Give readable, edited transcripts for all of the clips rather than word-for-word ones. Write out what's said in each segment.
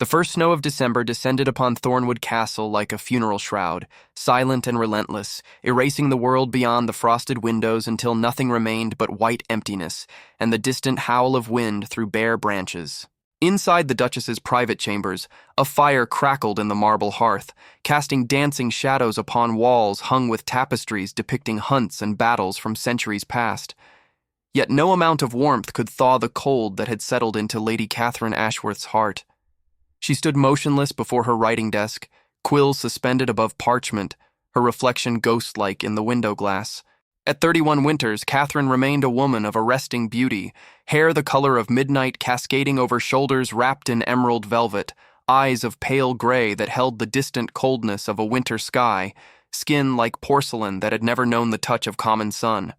The first snow of December descended upon Thornwood Castle like a funeral shroud, silent and relentless, erasing the world beyond the frosted windows until nothing remained but white emptiness and the distant howl of wind through bare branches. Inside the Duchess's private chambers, a fire crackled in the marble hearth, casting dancing shadows upon walls hung with tapestries depicting hunts and battles from centuries past. Yet no amount of warmth could thaw the cold that had settled into Lady Catherine Ashworth's heart. She stood motionless before her writing desk, quills suspended above parchment, her reflection ghost-like in the window glass. At 31 winters, Catherine remained a woman of arresting beauty, hair the color of midnight cascading over shoulders wrapped in emerald velvet, eyes of pale gray that held the distant coldness of a winter sky, skin like porcelain that had never known the touch of common sun.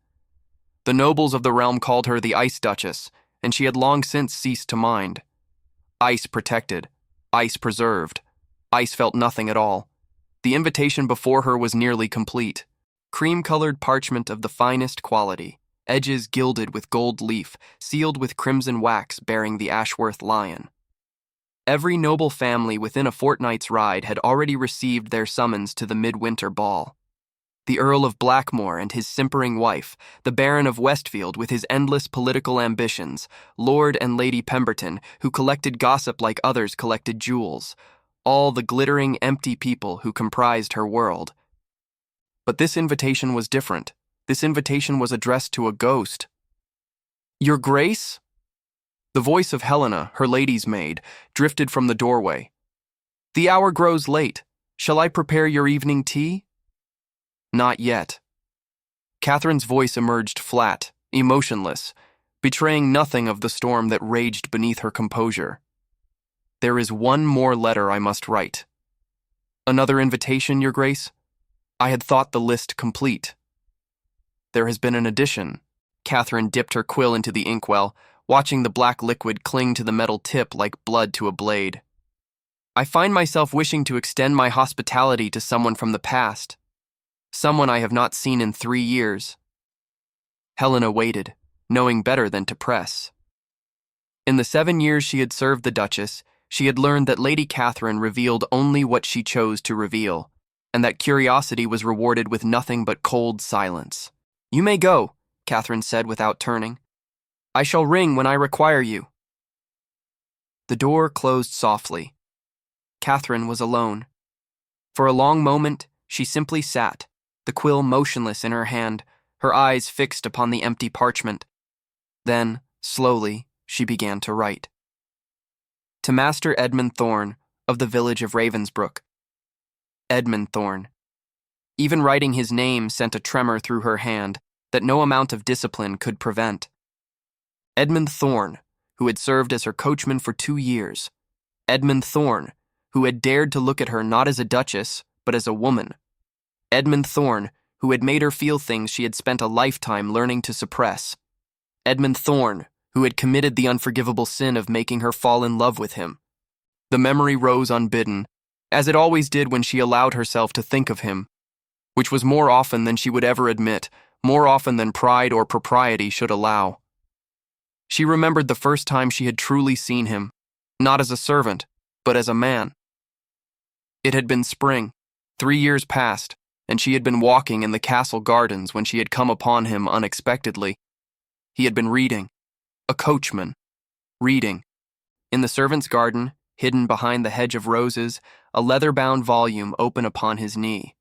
The nobles of the realm called her the Ice Duchess, and she had long since ceased to mind. Ice protected. Ice preserved. Ice felt nothing at all. The invitation before her was nearly complete. Cream-colored parchment of the finest quality, edges gilded with gold leaf, sealed with crimson wax bearing the Ashworth lion. Every noble family within a fortnight's ride had already received their summons to the midwinter ball. The Earl of Blackmore and his simpering wife, the Baron of Westfield with his endless political ambitions, Lord and Lady Pemberton, who collected gossip like others collected jewels, all the glittering, empty people who comprised her world. But this invitation was different. This invitation was addressed to a ghost. "Your Grace?" The voice of Helena, her lady's maid, drifted from the doorway. "The hour grows late. Shall I prepare your evening tea?" "Not yet." Catherine's voice emerged flat, emotionless, betraying nothing of the storm that raged beneath her composure. "There is one more letter I must write." "Another invitation, Your Grace? I had thought the list complete." "There has been an addition." Catherine dipped her quill into the inkwell, watching the black liquid cling to the metal tip like blood to a blade. "I find myself wishing to extend my hospitality to someone from the past. Someone I have not seen in 3 years. Helena waited, knowing better than to press. In the 7 years she had served the Duchess, she had learned that Lady Catherine revealed only what she chose to reveal, and that curiosity was rewarded with nothing but cold silence. "You may go," Catherine said without turning. "I shall ring when I require you." The door closed softly. Catherine was alone. For a long moment, she simply sat, the quill motionless in her hand, her eyes fixed upon the empty parchment. Then, slowly, she began to write. To Master Edmund Thorne, of the village of Ravensbrook. Edmund Thorne. Even writing his name sent a tremor through her hand that no amount of discipline could prevent. Edmund Thorne, who had served as her coachman for 2 years. Edmund Thorne, who had dared to look at her not as a duchess, but as a woman. Edmund Thorne, who had made her feel things she had spent a lifetime learning to suppress. Edmund Thorne, who had committed the unforgivable sin of making her fall in love with him. The memory rose unbidden, as it always did when she allowed herself to think of him, which was more often than she would ever admit, more often than pride or propriety should allow. She remembered the first time she had truly seen him, not as a servant, but as a man. It had been spring, 3 years past, and she had been walking in the castle gardens when she had come upon him unexpectedly. He had been reading. A coachman. Reading. In the servants' garden, hidden behind the hedge of roses, a leather-bound volume open upon his knee.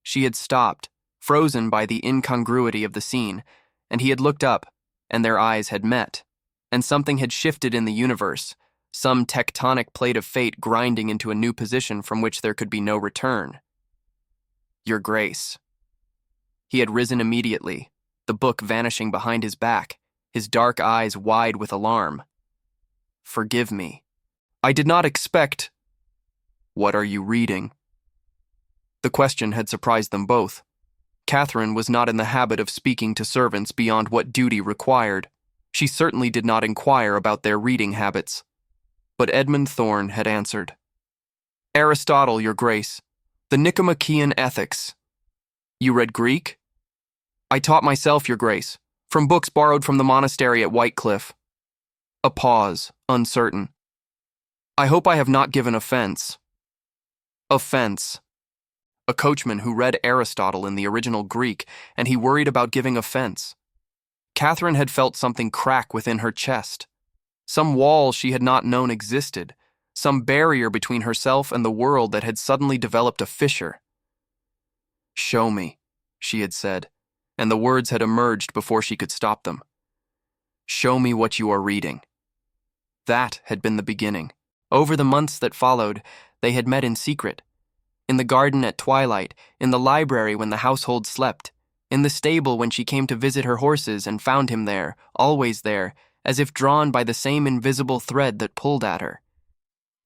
She had stopped, frozen by the incongruity of the scene, and he had looked up, and their eyes had met, and something had shifted in the universe, some tectonic plate of fate grinding into a new position from which there could be no return. "Your Grace." He had risen immediately, the book vanishing behind his back, his dark eyes wide with alarm. "Forgive me. I did not expect—" "What are you reading?" The question had surprised them both. Catherine was not in the habit of speaking to servants beyond what duty required. She certainly did not inquire about their reading habits. But Edmund Thorne had answered. "Aristotle, Your Grace. The Nicomachean Ethics." "You read Greek?" "I taught myself, Your Grace, from books borrowed from the monastery at Whitecliff." A pause, uncertain. I hope I have not given offense. Offense. A coachman who read Aristotle in the original Greek, and he worried about giving offense. Catherine had felt something crack within her chest. Some wall she had not known existed, some barrier between herself and the world that had suddenly developed a fissure. "Show me," she had said, and the words had emerged before she could stop them. "Show me what you are reading." That had been the beginning. Over the months that followed, they had met in secret. In the garden at twilight, in the library when the household slept, in the stable when she came to visit her horses and found him there, always there, as if drawn by the same invisible thread that pulled at her.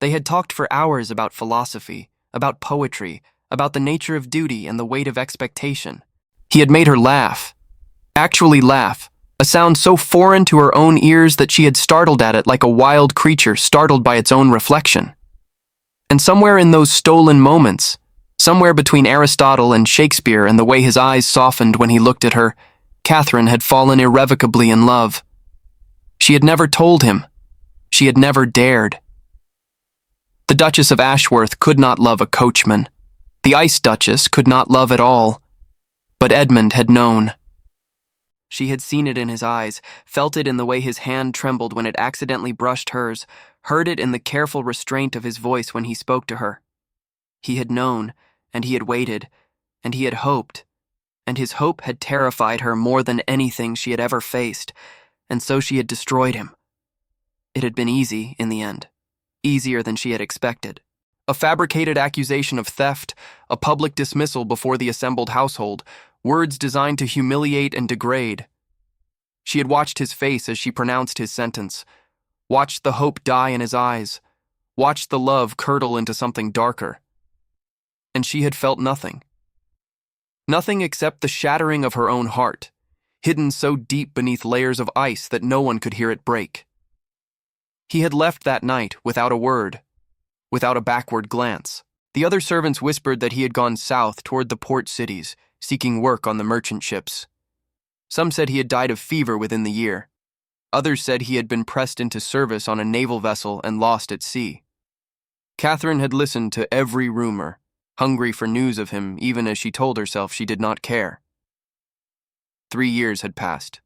They had talked for hours about philosophy, about poetry, about the nature of duty and the weight of expectation. He had made her laugh. Actually laugh, a sound so foreign to her own ears that she had startled at it like a wild creature startled by its own reflection. And somewhere in those stolen moments, somewhere between Aristotle and Shakespeare and the way his eyes softened when he looked at her, Catherine had fallen irrevocably in love. She had never told him. She had never dared. The Duchess of Ashworth could not love a coachman. The Ice Duchess could not love at all. But Edmund had known. She had seen it in his eyes, felt it in the way his hand trembled when it accidentally brushed hers, heard it in the careful restraint of his voice when he spoke to her. He had known, and he had waited, and he had hoped, and his hope had terrified her more than anything she had ever faced, and so she had destroyed him. It had been easy, in the end, easier than she had expected. A fabricated accusation of theft, a public dismissal before the assembled household, words designed to humiliate and degrade. She had watched his face as she pronounced his sentence, watched the hope die in his eyes, watched the love curdle into something darker. And she had felt nothing. Nothing except the shattering of her own heart, hidden so deep beneath layers of ice that no one could hear it break. He had left that night without a word, without a backward glance. The other servants whispered that he had gone south toward the port cities, seeking work on the merchant ships. Some said he had died of fever within the year. Others said he had been pressed into service on a naval vessel and lost at sea. Catherine had listened to every rumor, hungry for news of him even as she told herself she did not care. 3 years had passed.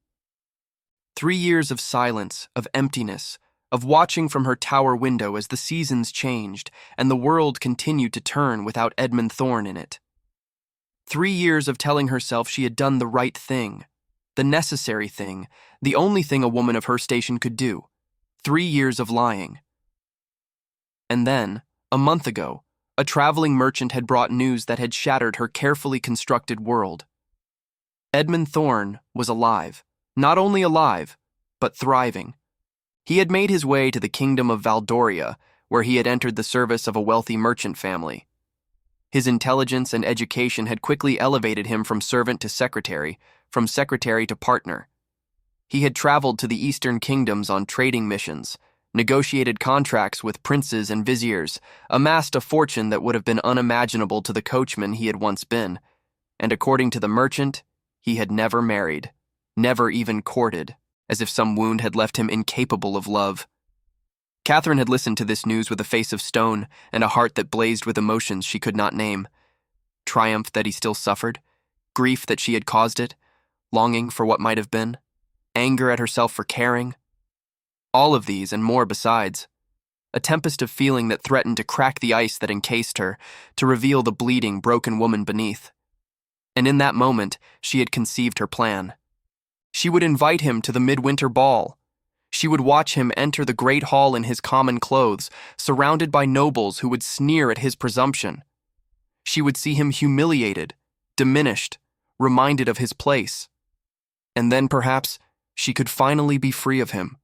3 years of silence, of emptiness, of watching from her tower window as the seasons changed and the world continued to turn without Edmund Thorne in it. 3 years of telling herself she had done the right thing, the necessary thing, the only thing a woman of her station could do. 3 years of lying. And then, a month ago, a traveling merchant had brought news that had shattered her carefully constructed world. Edmund Thorne was alive, not only alive, but thriving. He had made his way to the kingdom of Valdoria, where he had entered the service of a wealthy merchant family. His intelligence and education had quickly elevated him from servant to secretary, from secretary to partner. He had traveled to the eastern kingdoms on trading missions, negotiated contracts with princes and viziers, amassed a fortune that would have been unimaginable to the coachman he had once been, and according to the merchant, he had never married, never even courted, as if some wound had left him incapable of love. Catherine had listened to this news with a face of stone and a heart that blazed with emotions she could not name. Triumph that he still suffered, grief that she had caused it, longing for what might have been, anger at herself for caring. All of these and more besides. A tempest of feeling that threatened to crack the ice that encased her, to reveal the bleeding, broken woman beneath. And in that moment, she had conceived her plan. She would invite him to the midwinter ball. She would watch him enter the great hall in his common clothes, surrounded by nobles who would sneer at his presumption. She would see him humiliated, diminished, reminded of his place. And then, perhaps, she could finally be free of him,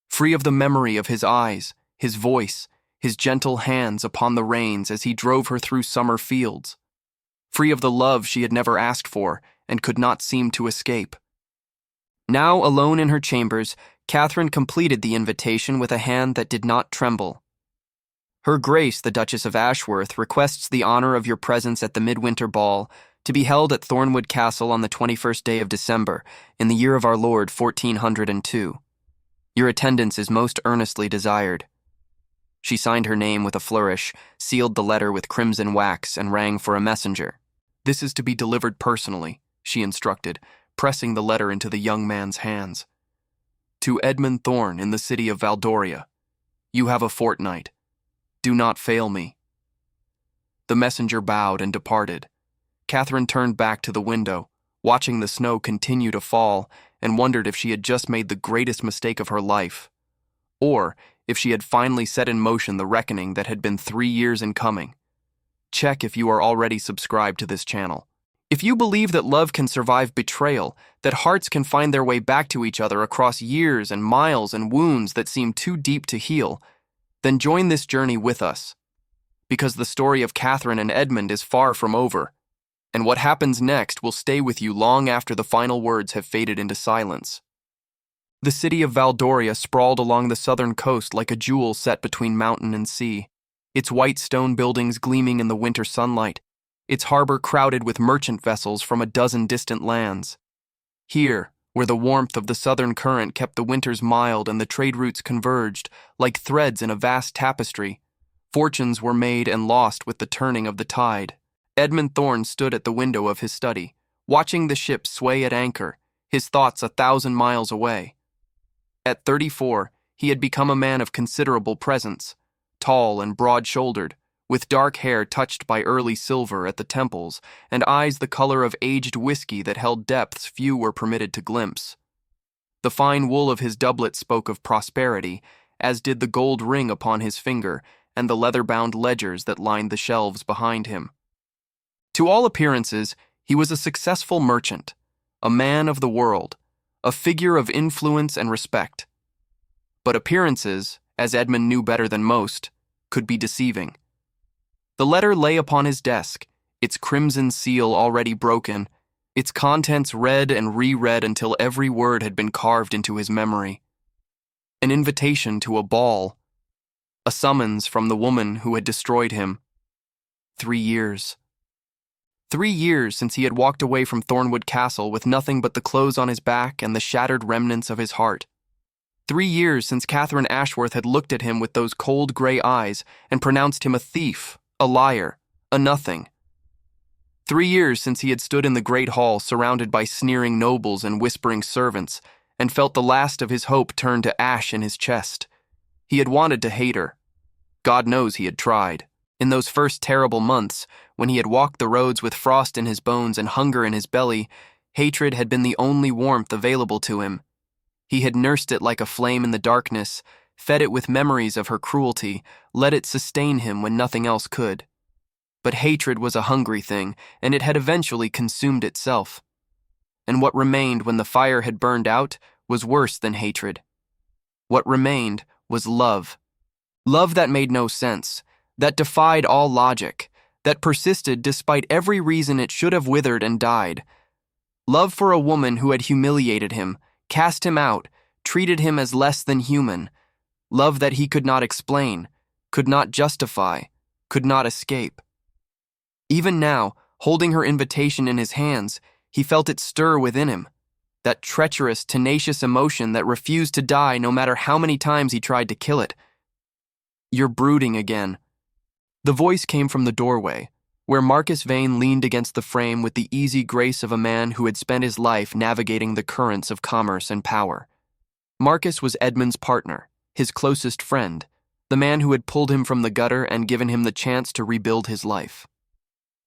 free of the memory of his eyes, his voice, his gentle hands upon the reins as he drove her through summer fields, free of the love she had never asked for and could not seem to escape. Now, alone in her chambers, Catherine completed the invitation with a hand that did not tremble. Her Grace, the Duchess of Ashworth, requests the honor of your presence at the midwinter ball, to be held at Thornwood Castle on the 21st day of December, in the year of our Lord 1402. Your attendance is most earnestly desired. She signed her name with a flourish, sealed the letter with crimson wax, and rang for a messenger. "This is to be delivered personally," she instructed, pressing the letter into the young man's hands. "To Edmund Thorne in the city of Valdoria. You have a fortnight. Do not fail me." The messenger bowed and departed. Catherine turned back to the window, watching the snow continue to fall, and wondered if she had just made the greatest mistake of her life, or if she had finally set in motion the reckoning that had been 3 years in coming. Check if you are already subscribed to this channel. If you believe that love can survive betrayal, that hearts can find their way back to each other across years and miles and wounds that seem too deep to heal, then join this journey with us. Because the story of Catherine and Edmund is far from over, and what happens next will stay with you long after the final words have faded into silence. The city of Valdoria sprawled along the southern coast like a jewel set between mountain and sea, its white stone buildings gleaming in the winter sunlight, its harbor crowded with merchant vessels from a dozen distant lands. Here, where the warmth of the southern current kept the winters mild and the trade routes converged, like threads in a vast tapestry, fortunes were made and lost with the turning of the tide. Edmund Thorne stood at the window of his study, watching the ship sway at anchor, his thoughts 1,000 miles away. At 34, he had become a man of considerable presence, tall and broad-shouldered, with dark hair touched by early silver at the temples and eyes the color of aged whiskey that held depths few were permitted to glimpse. The fine wool of his doublet spoke of prosperity, as did the gold ring upon his finger and the leather-bound ledgers that lined the shelves behind him. To all appearances, he was a successful merchant, a man of the world, a figure of influence and respect. But appearances, as Edmund knew better than most, could be deceiving. The letter lay upon his desk, its crimson seal already broken, its contents read and reread until every word had been carved into his memory. An invitation to a ball, a summons from the woman who had destroyed him. 3 years. 3 years since he had walked away from Thornwood Castle with nothing but the clothes on his back and the shattered remnants of his heart. 3 years since Catherine Ashworth had looked at him with those cold gray eyes and pronounced him a thief, a liar, a nothing. 3 years since he had stood in the great hall surrounded by sneering nobles and whispering servants and felt the last of his hope turn to ash in his chest. He had wanted to hate her. God knows he had tried. In those first terrible months, when he had walked the roads with frost in his bones and hunger in his belly, hatred had been the only warmth available to him. He had nursed it like a flame in the darkness, fed it with memories of her cruelty, let it sustain him when nothing else could. But hatred was a hungry thing, and it had eventually consumed itself. And what remained when the fire had burned out was worse than hatred. What remained was love. Love that made no sense, that defied all logic, that persisted despite every reason it should have withered and died. Love for a woman who had humiliated him, cast him out, treated him as less than human. Love that he could not explain, could not justify, could not escape. Even now, holding her invitation in his hands, he felt it stir within him, that treacherous, tenacious emotion that refused to die no matter how many times he tried to kill it. "You're brooding again." The voice came from the doorway, where Marcus Vane leaned against the frame with the easy grace of a man who had spent his life navigating the currents of commerce and power. Marcus was Edmund's partner, his closest friend, the man who had pulled him from the gutter and given him the chance to rebuild his life.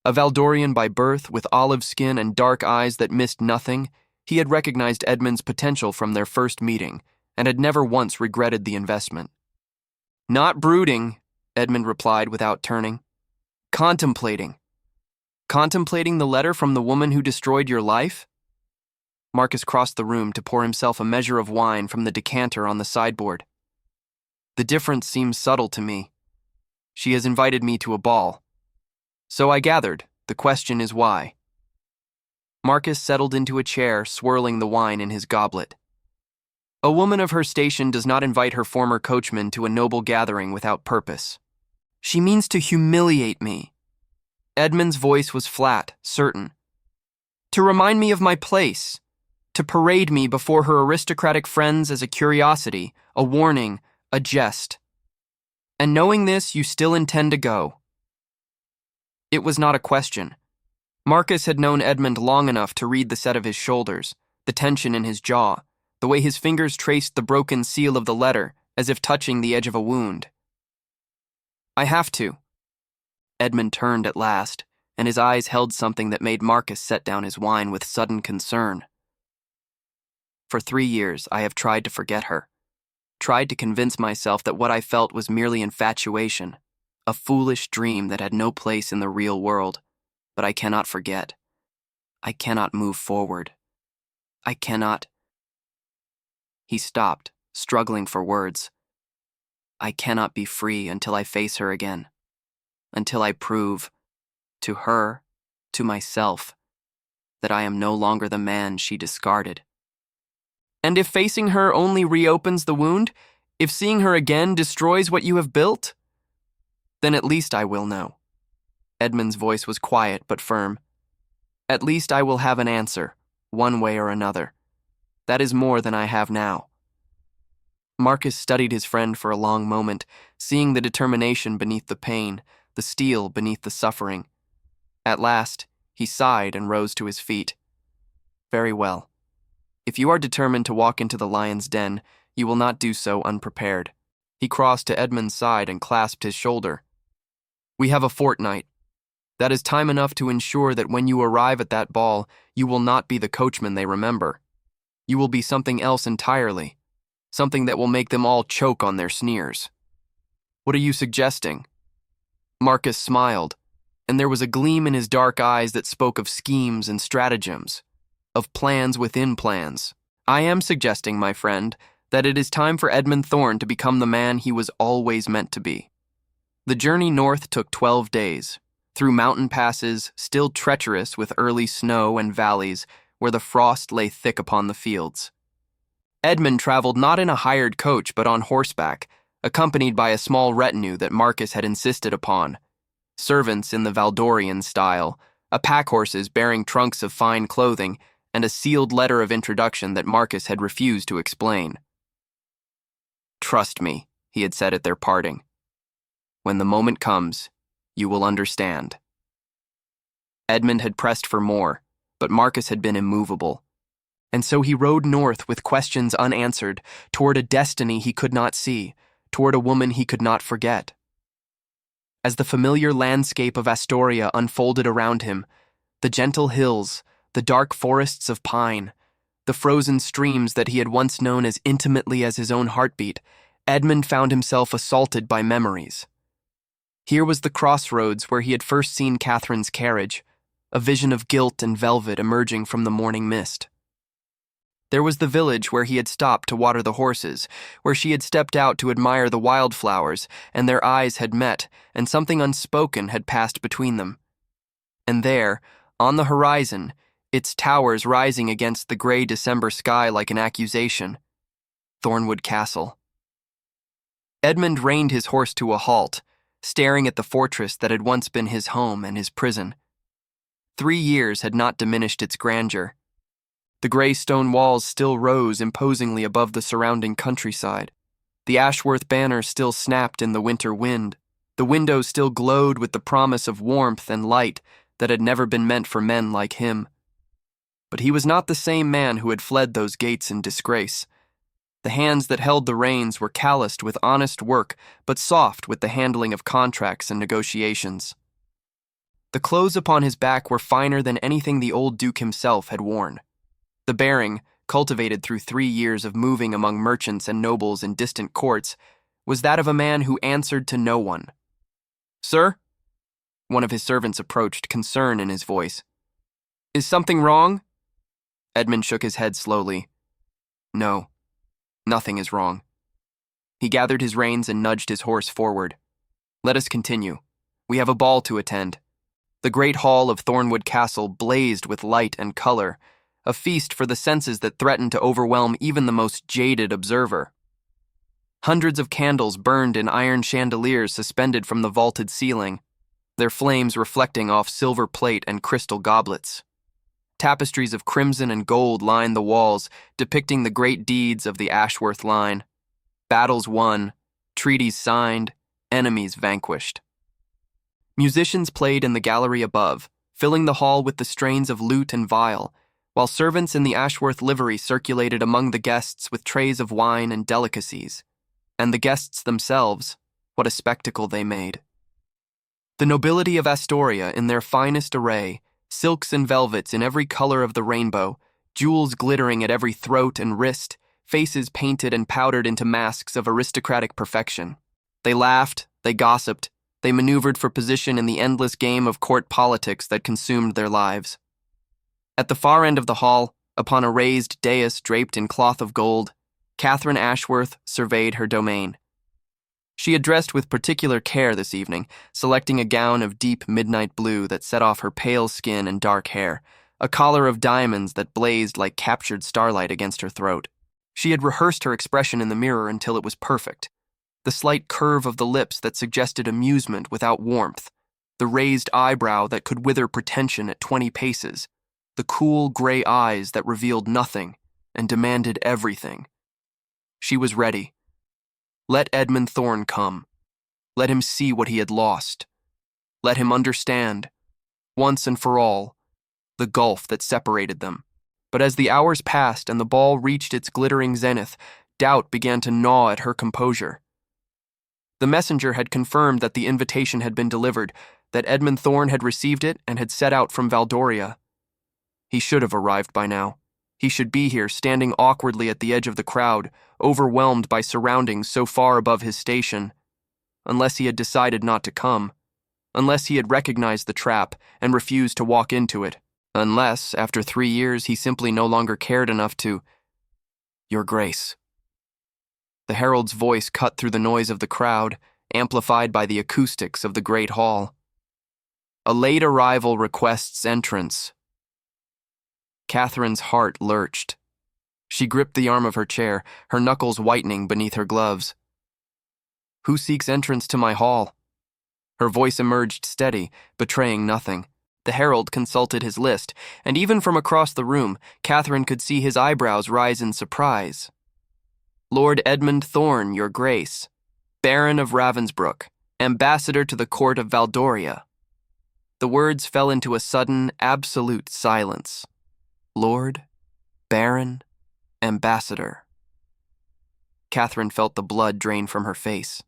A Valdorian by birth, with olive skin and dark eyes that missed nothing, he had recognized Edmund's potential from their first meeting and had never once regretted the investment. "Not brooding," Edmund replied without turning. "Contemplating." "Contemplating the letter from the woman who destroyed your life?" Marcus crossed the room to pour himself a measure of wine from the decanter on the sideboard. "The difference seems subtle to me. She has invited me to a ball. So I gathered, the question is why." Marcus settled into a chair, swirling the wine in his goblet. "A woman of her station does not invite her former coachman to a noble gathering without purpose. She means to humiliate me." Edmund's voice was flat, certain. "To remind me of my place, to parade me before her aristocratic friends as a curiosity, a warning, a jest." And knowing this, you still intend to go. It was not a question. Marcus had known Edmund long enough to read the set of his shoulders, the tension in his jaw, the way his fingers traced the broken seal of the letter as if touching the edge of a wound. I have to. Edmund turned at last, and his eyes held something that made Marcus set down his wine with sudden concern. For 3 years, I have tried to forget her, tried to convince myself that what I felt was merely infatuation, a foolish dream that had no place in the real world. But I cannot forget. I cannot move forward. I cannot. He stopped, struggling for words. I cannot be free until I face her again, until I prove, to her, to myself, that I am no longer the man she discarded. And if facing her only reopens the wound, if seeing her again destroys what you have built, then at least I will know. Edmund's voice was quiet but firm. At least I will have an answer, one way or another. That is more than I have now. Marcus studied his friend for a long moment, seeing the determination beneath the pain, the steel beneath the suffering. At last, he sighed and rose to his feet. Very well. If you are determined to walk into the lion's den, you will not do so unprepared. He crossed to Edmund's side and clasped his shoulder. We have a fortnight. That is time enough to ensure that when you arrive at that ball, you will not be the coachman they remember. You will be something else entirely, something that will make them all choke on their sneers. What are you suggesting? Marcus smiled, and there was a gleam in his dark eyes that spoke of schemes and stratagems, of plans within plans. I am suggesting, my friend, that it is time for Edmund Thorne to become the man he was always meant to be. The journey north took 12 days, through mountain passes still treacherous with early snow and valleys where the frost lay thick upon the fields. Edmund traveled not in a hired coach but on horseback, accompanied by a small retinue that Marcus had insisted upon. Servants in the Valdorian style, a pack horses bearing trunks of fine clothing, and a sealed letter of introduction that Marcus had refused to explain. Trust me, he had said at their parting. When the moment comes, you will understand. Edmund had pressed for more, but Marcus had been immovable. And so he rode north with questions unanswered, toward a destiny he could not see, toward a woman he could not forget. As the familiar landscape of Astoria unfolded around him, the gentle hills, the dark forests of pine, the frozen streams that he had once known as intimately as his own heartbeat, Edmund found himself assaulted by memories. Here was the crossroads where he had first seen Catherine's carriage, a vision of gilt and velvet emerging from the morning mist. There was the village where he had stopped to water the horses, where she had stepped out to admire the wildflowers, and their eyes had met, and something unspoken had passed between them. And there, on the horizon, its towers rising against the gray December sky like an accusation, Thornwood Castle. Edmund reined his horse to a halt, staring at the fortress that had once been his home and his prison. 3 years had not diminished its grandeur. The gray stone walls still rose imposingly above the surrounding countryside. The Ashworth banner still snapped in the winter wind. The windows still glowed with the promise of warmth and light that had never been meant for men like him. But he was not the same man who had fled those gates in disgrace. The hands that held the reins were calloused with honest work, but soft with the handling of contracts and negotiations. The clothes upon his back were finer than anything the old Duke himself had worn. The bearing, cultivated through 3 years of moving among merchants and nobles in distant courts, was that of a man who answered to no one. "Sir?" One of his servants approached, concern in his voice. "Is something wrong?" Edmund shook his head slowly. "No, nothing is wrong." He gathered his reins and nudged his horse forward. "Let us continue. We have a ball to attend." The great hall of Thornwood Castle blazed with light and color, a feast for the senses that threatened to overwhelm even the most jaded observer. Hundreds of candles burned in iron chandeliers suspended from the vaulted ceiling, their flames reflecting off silver plate and crystal goblets. Tapestries of crimson and gold lined the walls, depicting the great deeds of the Ashworth line. Battles won, treaties signed, enemies vanquished. Musicians played in the gallery above, filling the hall with the strains of lute and viol, while servants in the Ashworth livery circulated among the guests with trays of wine and delicacies. And the guests themselves, what a spectacle they made. The nobility of Astoria in their finest array, silks and velvets in every color of the rainbow, jewels glittering at every throat and wrist, faces painted and powdered into masks of aristocratic perfection. They laughed, they gossiped, they maneuvered for position in the endless game of court politics that consumed their lives. At the far end of the hall, upon a raised dais draped in cloth of gold, Catherine Ashworth surveyed her domain. She had dressed with particular care this evening, selecting a gown of deep midnight blue that set off her pale skin and dark hair, a collar of diamonds that blazed like captured starlight against her throat. She had rehearsed her expression in the mirror until it was perfect. The slight curve of the lips that suggested amusement without warmth, the raised eyebrow that could wither pretension at 20 paces, the cool gray eyes that revealed nothing and demanded everything. She was ready. Let Edmund Thorne come. Let him see what he had lost. Let him understand, once and for all, the gulf that separated them. But as the hours passed and the ball reached its glittering zenith, doubt began to gnaw at her composure. The messenger had confirmed that the invitation had been delivered, that Edmund Thorne had received it and had set out from Valdoria. He should have arrived by now. He should be here, standing awkwardly at the edge of the crowd, overwhelmed by surroundings so far above his station. Unless he had decided not to come. Unless he had recognized the trap and refused to walk into it. Unless, after 3 years, he simply no longer cared enough to... Your Grace. The herald's voice cut through the noise of the crowd, amplified by the acoustics of the great hall. A late arrival requests entrance. Catherine's heart lurched. She gripped the arm of her chair, her knuckles whitening beneath her gloves. Who seeks entrance to my hall? Her voice emerged steady, betraying nothing. The herald consulted his list, and even from across the room, Catherine could see his eyebrows rise in surprise. Lord Edmund Thorne, Your Grace, Baron of Ravensbrück, Ambassador to the Court of Valdoria. The words fell into a sudden, absolute silence. Lord, Baron, Ambassador. Catherine felt the blood drain from her face.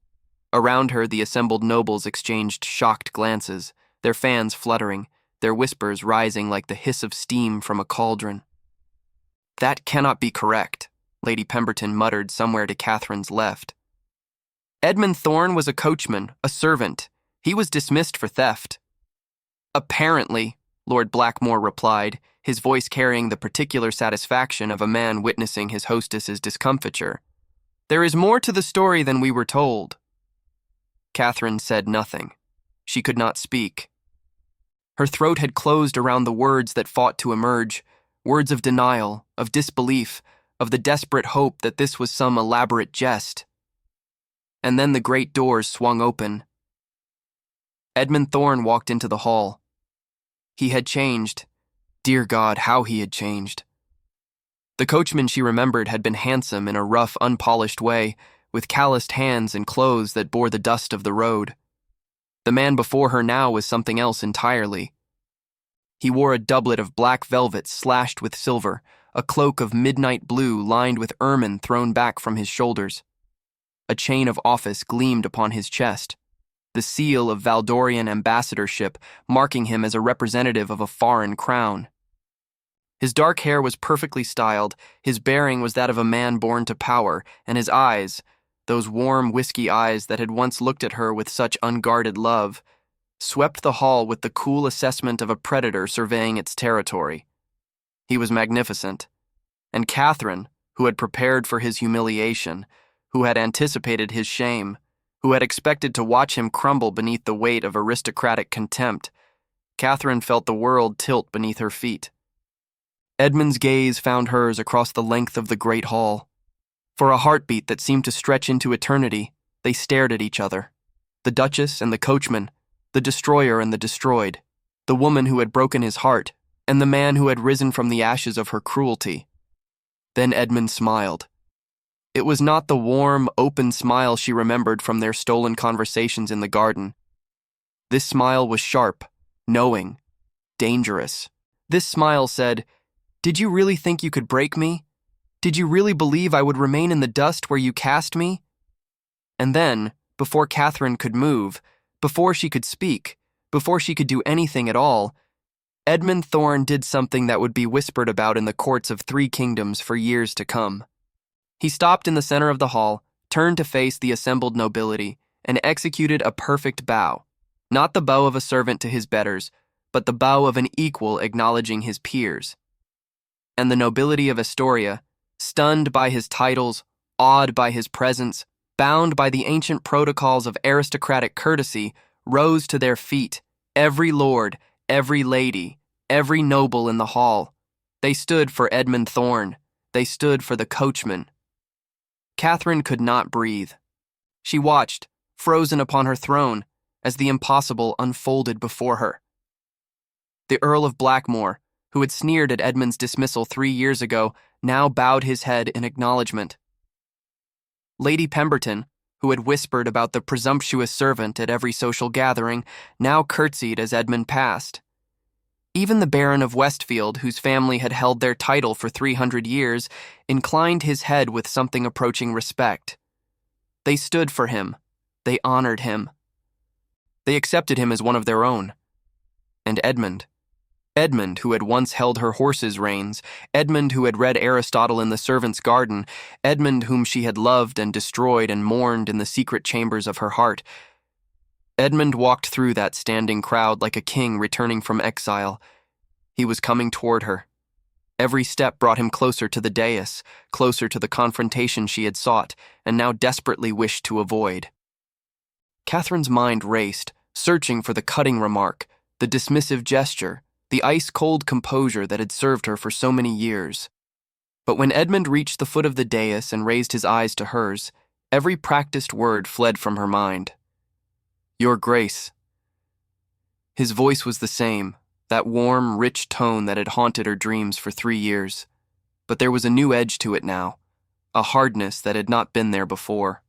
Around her, the assembled nobles exchanged shocked glances, their fans fluttering, their whispers rising like the hiss of steam from a cauldron. That cannot be correct, Lady Pemberton muttered somewhere to Catherine's left. Edmund Thorne was a coachman, a servant. He was dismissed for theft. Apparently, Lord Blackmore replied, his voice carrying the particular satisfaction of a man witnessing his hostess's discomfiture. There is more to the story than we were told. Catherine said nothing. She could not speak. Her throat had closed around the words that fought to emerge, words of denial, of disbelief, of the desperate hope that this was some elaborate jest. And then the great doors swung open. Edmund Thorne walked into the hall. He had changed. Dear God, how he had changed. The coachman she remembered had been handsome in a rough, unpolished way, with calloused hands and clothes that bore the dust of the road. The man before her now was something else entirely. He wore a doublet of black velvet slashed with silver, a cloak of midnight blue lined with ermine thrown back from his shoulders. A chain of office gleamed upon his chest, the seal of Valdorian ambassadorship marking him as a representative of a foreign crown. His dark hair was perfectly styled, his bearing was that of a man born to power, and his eyes, those warm whiskey eyes that had once looked at her with such unguarded love, swept the hall with the cool assessment of a predator surveying its territory. He was magnificent, and Catherine, who had prepared for his humiliation, who had anticipated his shame, who had expected to watch him crumble beneath the weight of aristocratic contempt, Catherine felt the world tilt beneath her feet. Edmund's gaze found hers across the length of the great hall. For a heartbeat that seemed to stretch into eternity, they stared at each other. The Duchess and the coachman, the destroyer and the destroyed, the woman who had broken his heart, and the man who had risen from the ashes of her cruelty. Then Edmund smiled. It was not the warm, open smile she remembered from their stolen conversations in the garden. This smile was sharp, knowing, dangerous. This smile said, "Did you really think you could break me? Did you really believe I would remain in the dust where you cast me?" And then, before Catherine could move, before she could speak, before she could do anything at all, Edmund Thorne did something that would be whispered about in the courts of 3 kingdoms for years to come. He stopped in the center of the hall, turned to face the assembled nobility, and executed a perfect bow. Not the bow of a servant to his betters, but the bow of an equal acknowledging his peers. And the nobility of Astoria, stunned by his titles, awed by his presence, bound by the ancient protocols of aristocratic courtesy, rose to their feet, every lord, every lady, every noble in the hall. They stood for Edmund Thorne. They stood for the Coachman. Catherine could not breathe. She watched, frozen upon her throne, as the impossible unfolded before her. The Earl of Blackmore, who had sneered at Edmund's dismissal 3 years ago, now bowed his head in acknowledgement. Lady Pemberton, who had whispered about the presumptuous servant at every social gathering, now curtsied as Edmund passed. Even the Baron of Westfield, whose family had held their title for 300 years, inclined his head with something approaching respect. They stood for him. They honored him. They accepted him as one of their own. And Edmund, who had once held her horse's reins, Edmund who had read Aristotle in the servants' garden, Edmund whom she had loved and destroyed and mourned in the secret chambers of her heart. Edmund walked through that standing crowd like a king returning from exile. He was coming toward her. Every step brought him closer to the dais, closer to the confrontation she had sought, and now desperately wished to avoid. Catherine's mind raced, searching for the cutting remark, the dismissive gesture, the ice-cold composure that had served her for so many years. But when Edmund reached the foot of the dais and raised his eyes to hers, every practiced word fled from her mind. "Your Grace." His voice was the same, that warm, rich tone that had haunted her dreams for 3 years. But there was a new edge to it now, a hardness that had not been there before.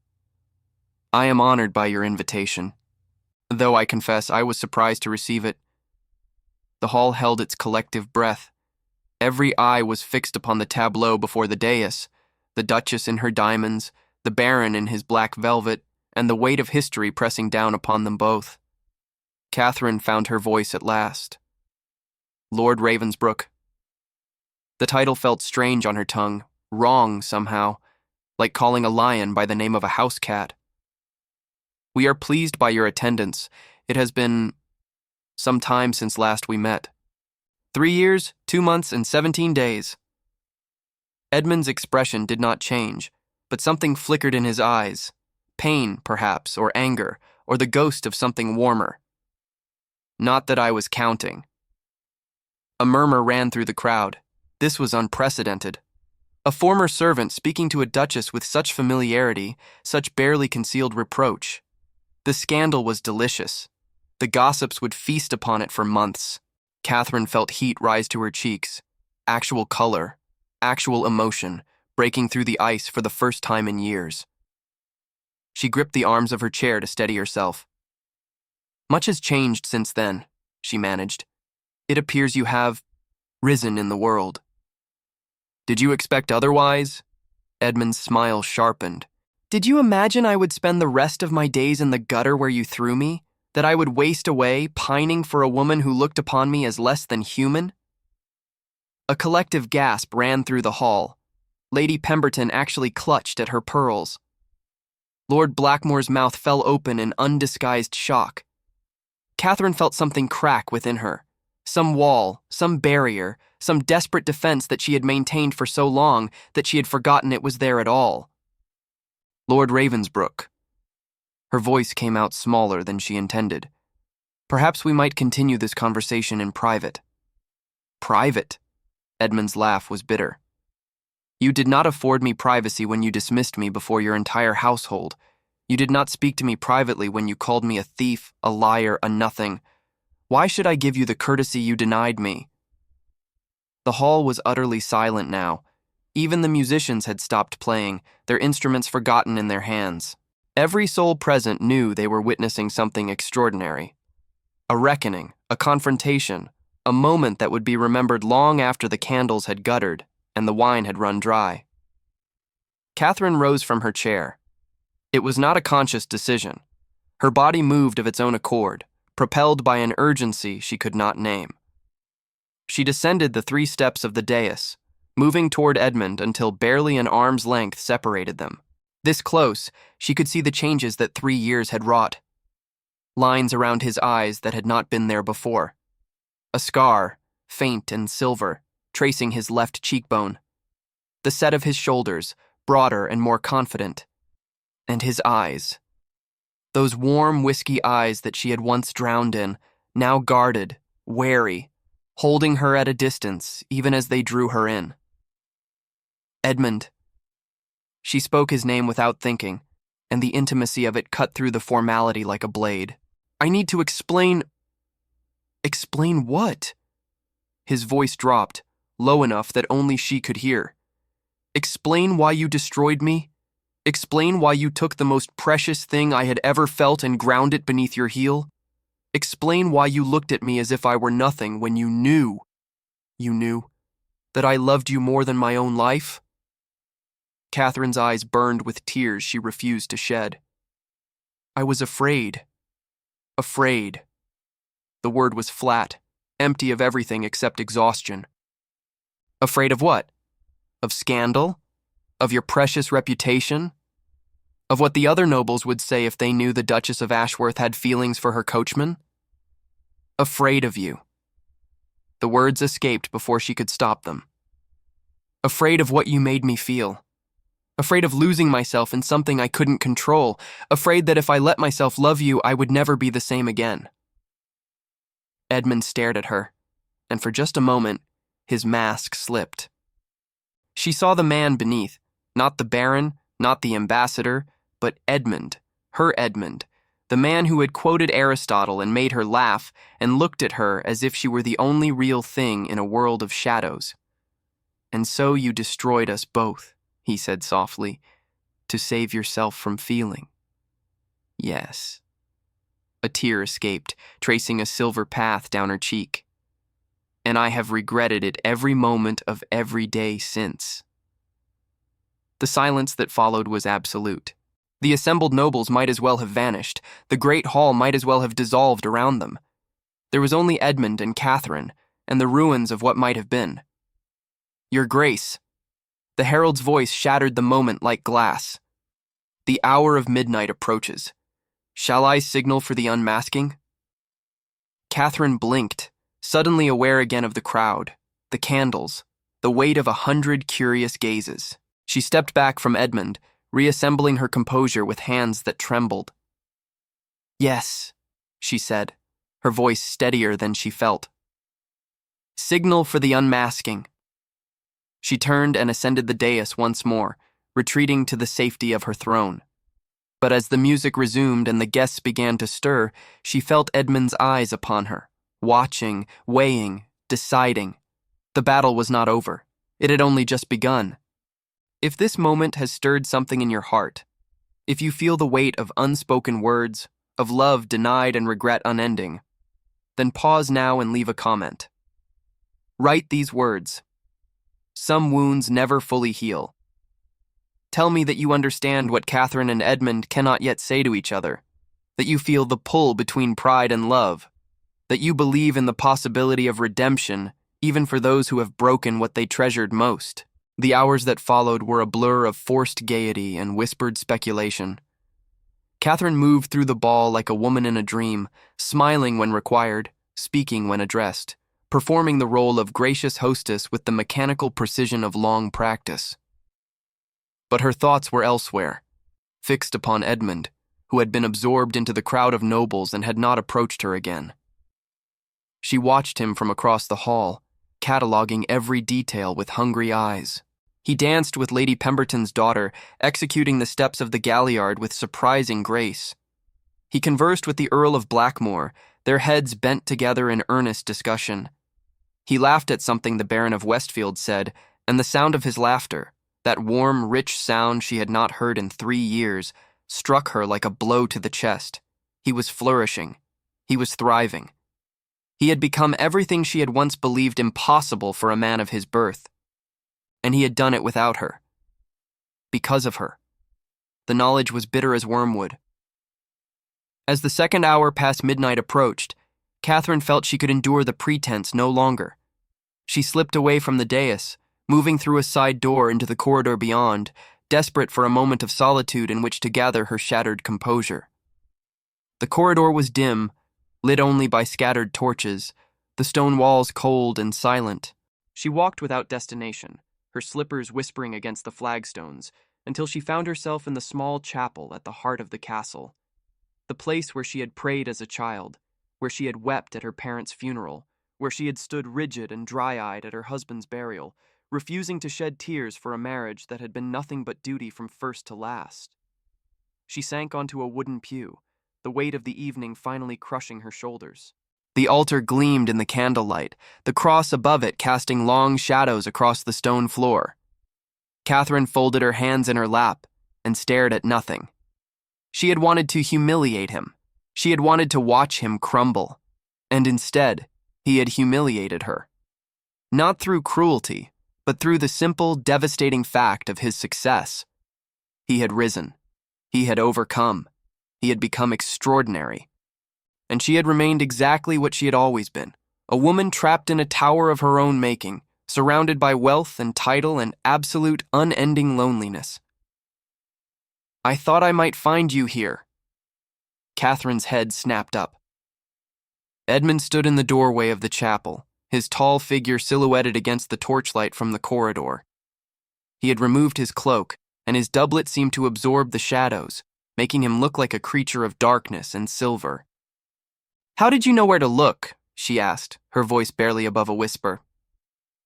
"I am honored by your invitation, though I confess I was surprised to receive it." The hall held its collective breath. Every eye was fixed upon the tableau before the dais, the Duchess in her diamonds, the Baron in his black velvet, and the weight of history pressing down upon them both. Catherine found her voice at last. "Lord Ravensbrook." The title felt strange on her tongue, wrong somehow, like calling a lion by the name of a house cat. "We are pleased by your attendance. It has been some time since last we met. 3 years, 2 months, and 17 days. Edmund's expression did not change, but something flickered in his eyes. Pain, perhaps, or anger, or the ghost of something warmer. "Not that I was counting." A murmur ran through the crowd. This was unprecedented. A former servant speaking to a duchess with such familiarity, such barely concealed reproach. The scandal was delicious. The gossips would feast upon it for months. Catherine felt heat rise to her cheeks, actual color, actual emotion, breaking through the ice for the first time in years. She gripped the arms of her chair to steady herself. "Much has changed since then," she managed. "It appears you have risen in the world." "Did you expect otherwise?" Edmund's smile sharpened. "Did you imagine I would spend the rest of my days in the gutter where you threw me? That I would waste away, pining for a woman who looked upon me as less than human?" A collective gasp ran through the hall. Lady Pemberton actually clutched at her pearls. Lord Blackmore's mouth fell open in undisguised shock. Catherine felt something crack within her. Some wall, some barrier, some desperate defense that she had maintained for so long that she had forgotten it was there at all. "Lord Ravensbrook." Her voice came out smaller than she intended. "Perhaps we might continue this conversation in private." "Private?" Edmund's laugh was bitter. "You did not afford me privacy when you dismissed me before your entire household. You did not speak to me privately when you called me a thief, a liar, a nothing. Why should I give you the courtesy you denied me?" The hall was utterly silent now. Even the musicians had stopped playing, their instruments forgotten in their hands. Every soul present knew they were witnessing something extraordinary. A reckoning, a confrontation, a moment that would be remembered long after the candles had guttered and the wine had run dry. Catherine rose from her chair. It was not a conscious decision. Her body moved of its own accord, propelled by an urgency she could not name. She descended the 3 steps of the dais, moving toward Edmund until barely an arm's length separated them. This close, she could see the changes that 3 years had wrought. Lines around his eyes that had not been there before. A scar, faint and silver, tracing his left cheekbone. The set of his shoulders, broader and more confident. And his eyes. Those warm whiskey eyes that she had once drowned in, now guarded, wary, holding her at a distance even as they drew her in. Edmund. She spoke his name without thinking, and the intimacy of it cut through the formality like a blade. I need to explain... Explain what? His voice dropped, low enough that only she could hear. Explain why you destroyed me? Explain why you took the most precious thing I had ever felt and ground it beneath your heel? Explain why you looked at me as if I were nothing when you knew, that I loved you more than my own life? Catherine's eyes burned with tears she refused to shed. I was afraid. Afraid. The word was flat, empty of everything except exhaustion. Afraid of what? Of scandal? Of your precious reputation? Of what the other nobles would say if they knew the Duchess of Ashworth had feelings for her coachman? Afraid of you. The words escaped before she could stop them. Afraid of what you made me feel. Afraid of losing myself in something I couldn't control. Afraid that if I let myself love you, I would never be the same again. Edmund stared at her, and for just a moment, his mask slipped. She saw the man beneath, not the Baron, not the ambassador, but Edmund, her Edmund, the man who had quoted Aristotle and made her laugh and looked at her as if she were the only real thing in a world of shadows. And so you destroyed us both, he said softly, to save yourself from feeling. Yes. A tear escaped, tracing a silver path down her cheek. And I have regretted it every moment of every day since. The silence that followed was absolute. The assembled nobles might as well have vanished. The great hall might as well have dissolved around them. There was only Edmund and Catherine, and the ruins of what might have been. Your Grace. The herald's voice shattered the moment like glass. The hour of midnight approaches. Shall I signal for the unmasking? Catherine blinked, suddenly aware again of the crowd, the candles, the weight of 100 curious gazes. She stepped back from Edmund, reassembling her composure with hands that trembled. Yes, she said, her voice steadier than she felt. Signal for the unmasking. She turned and ascended the dais once more, retreating to the safety of her throne. But as the music resumed and the guests began to stir, she felt Edmund's eyes upon her, watching, weighing, deciding. The battle was not over. It had only just begun. If this moment has stirred something in your heart, if you feel the weight of unspoken words, of love denied and regret unending, then pause now and leave a comment. Write these words. Some wounds never fully heal. Tell me that you understand what Catherine and Edmund cannot yet say to each other, that you feel the pull between pride and love, that you believe in the possibility of redemption even for those who have broken what they treasured most. The hours that followed were a blur of forced gaiety and whispered speculation. Catherine moved through the ball like a woman in a dream, smiling when required, speaking when addressed, performing the role of gracious hostess with the mechanical precision of long practice. But her thoughts were elsewhere, fixed upon Edmund, who had been absorbed into the crowd of nobles and had not approached her again. She watched him from across the hall, cataloging every detail with hungry eyes. He danced with Lady Pemberton's daughter, executing the steps of the galliard with surprising grace. He conversed with the Earl of Blackmore, their heads bent together in earnest discussion. He laughed at something the Baron of Westfield said, And the sound of his laughter, that warm, rich sound she had not heard in 3 years, struck her like a blow to the chest. He was flourishing. He was thriving. He had become everything she had once believed impossible for a man of his birth. And he had done it without her. Because of her. The knowledge was bitter as wormwood. As the second hour past midnight approached, Catherine felt she could endure the pretense no longer. She slipped away from the dais, moving through a side door into the corridor beyond, desperate for a moment of solitude in which to gather her shattered composure. The corridor was dim, lit only by scattered torches, the stone walls cold and silent. She walked without destination, her slippers whispering against the flagstones, until she found herself in the small chapel at the heart of the castle, the place where she had prayed as a child, where she had wept at her parents' funeral, where she had stood rigid and dry-eyed at her husband's burial, refusing to shed tears for a marriage that had been nothing but duty from first to last. She sank onto a wooden pew, the weight of the evening finally crushing her shoulders. The altar gleamed in the candlelight, the cross above it casting long shadows across the stone floor. Catherine folded her hands in her lap and stared at nothing. She had wanted to humiliate him. She had wanted to watch him crumble. And instead, he had humiliated her. Not through cruelty, but through the simple, devastating fact of his success. He had risen. He had overcome. He had become extraordinary. And she had remained exactly what she had always been, a woman trapped in a tower of her own making, surrounded by wealth and title and absolute unending loneliness. "I thought I might find you here." Catherine's head snapped up. Edmund stood in the doorway of the chapel, his tall figure silhouetted against the torchlight from the corridor. He had removed his cloak, and his doublet seemed to absorb the shadows, making him look like a creature of darkness and silver. "How did you know where to look?" she asked, her voice barely above a whisper.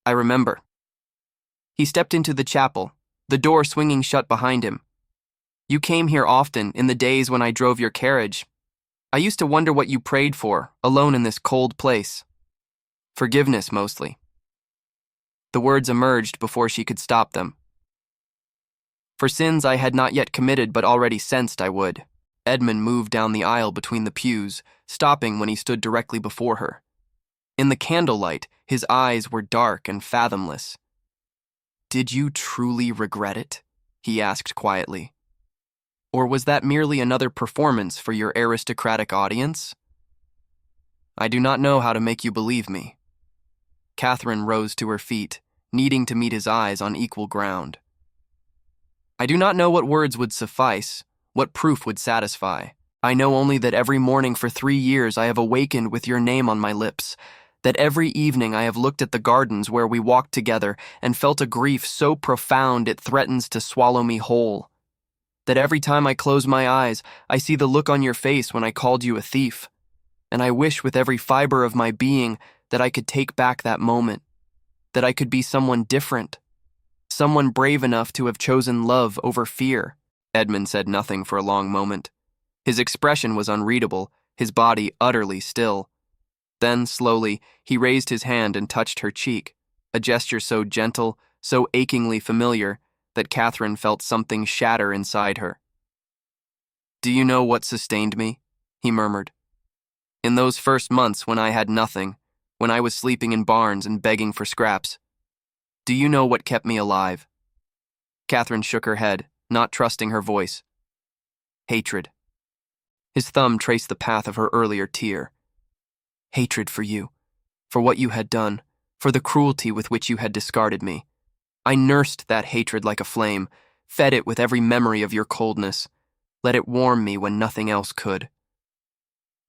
"I remember." He stepped into the chapel, the door swinging shut behind him. "You came here often in the days when I drove your carriage. I used to wonder what you prayed for, alone in this cold place." "Forgiveness, mostly." The words emerged before she could stop them. "For sins I had not yet committed but already sensed I would." Edmund moved down the aisle between the pews, stopping when he stood directly before her. In the candlelight, his eyes were dark and fathomless. "Did you truly regret it?" he asked quietly. "Or was that merely another performance for your aristocratic audience?" "I do not know how to make you believe me." Catherine rose to her feet, needing to meet his eyes on equal ground. "I do not know what words would suffice, what proof would satisfy. I know only that every morning for 3 years I have awakened with your name on my lips, that every evening I have looked at the gardens where we walked together and felt a grief so profound it threatens to swallow me whole, that every time I close my eyes I see the look on your face when I called you a thief, and I wish with every fiber of my being that I could take back that moment, that I could be someone different, someone brave enough to have chosen love over fear." Edmund said nothing for a long moment. His expression was unreadable, his body utterly still. Then, slowly, he raised his hand and touched her cheek, a gesture so gentle, so achingly familiar, that Catherine felt something shatter inside her. "Do you know what sustained me?" he murmured. "In those first months when I had nothing, when I was sleeping in barns and begging for scraps. Do you know what kept me alive?" Catherine shook her head, not trusting her voice. "Hatred." His thumb traced the path of her earlier tear. "Hatred for you, for what you had done, for the cruelty with which you had discarded me. I nursed that hatred like a flame, fed it with every memory of your coldness, let it warm me when nothing else could."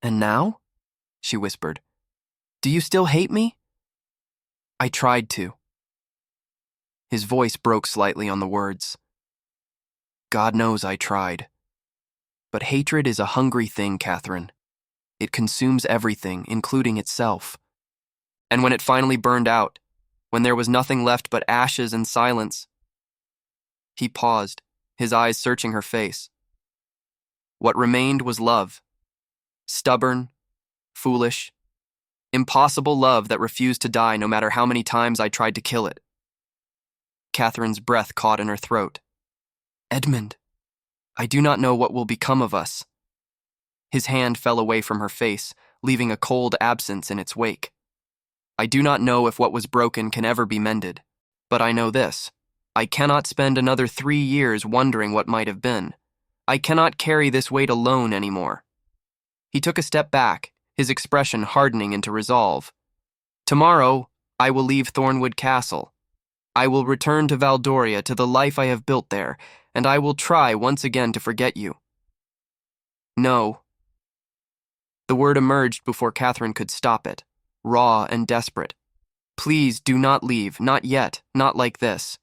"And now?" she whispered. "Do you still hate me?" "I tried to." His voice broke slightly on the words. "God knows I tried. But hatred is a hungry thing, Catherine. It consumes everything, including itself. And when it finally burned out, when there was nothing left but ashes and silence..." He paused, his eyes searching her face. "What remained was love. Stubborn, foolish, impossible love that refused to die no matter how many times I tried to kill it. Catherine's breath caught in her throat. Edmund, I do not know what will become of us. His hand fell away from her face, leaving a cold absence in its wake. I do not know if what was broken can ever be mended, but I know this. I cannot spend another 3 years wondering what might have been. I cannot carry this weight alone anymore. He took a step back, his expression hardening into resolve. Tomorrow, I will leave Thornwood Castle. I will return to Valdoria, to the life I have built there, and I will try once again to forget you. No. The word emerged before Catherine could stop it, raw and desperate. Please do not leave, not yet, not like this.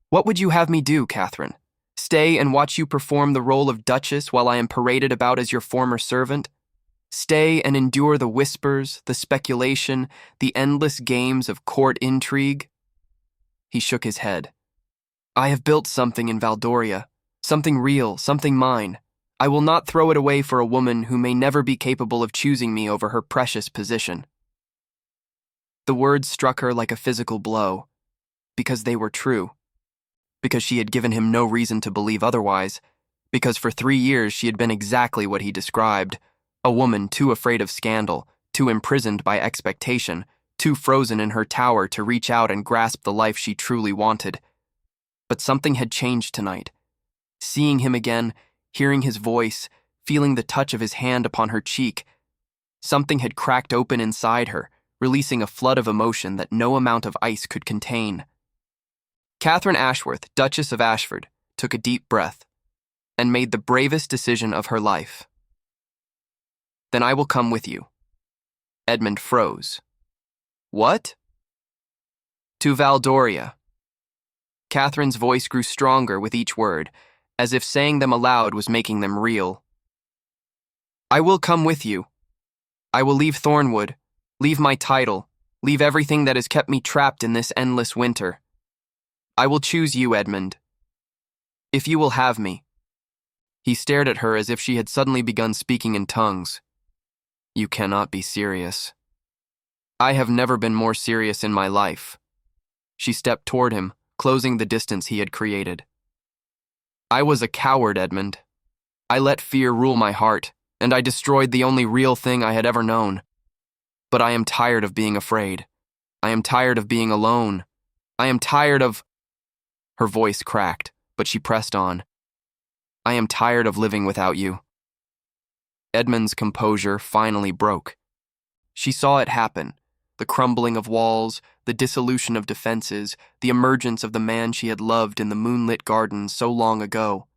What would you have me do, Catherine? Stay and watch you perform the role of Duchess while I am paraded about as your former servant? Stay and endure the whispers, the speculation, the endless games of court intrigue? He shook his head. I have built something in Valdoria, something real, something mine. I will not throw it away for a woman who may never be capable of choosing me over her precious position. The words struck her like a physical blow, because they were true, because she had given him no reason to believe otherwise, because for 3 years she had been exactly what he described, a woman too afraid of scandal, too imprisoned by expectation, too frozen in her tower to reach out and grasp the life she truly wanted. But something had changed tonight. Seeing him again, hearing his voice, feeling the touch of his hand upon her cheek, something had cracked open inside her, releasing a flood of emotion that no amount of ice could contain. Catherine Ashworth, Duchess of Ashford, took a deep breath and made the bravest decision of her life. Then I will come with you. Edmund froze. What? To Valdoria. Catherine's voice grew stronger with each word, as if saying them aloud was making them real. I will come with you. I will leave Thornwood, leave my title, leave everything that has kept me trapped in this endless winter. I will choose you, Edmund. If you will have me. He stared at her as if she had suddenly begun speaking in tongues. You cannot be serious. I have never been more serious in my life. She stepped toward him, closing the distance he had created. I was a coward, Edmund. I let fear rule my heart, and I destroyed the only real thing I had ever known. But I am tired of being afraid. I am tired of being alone. I am tired of... Her voice cracked, but she pressed on. I am tired of living without you. Edmund's composure finally broke. She saw it happen, the crumbling of walls, the dissolution of defenses, the emergence of the man she had loved in the moonlit garden so long ago.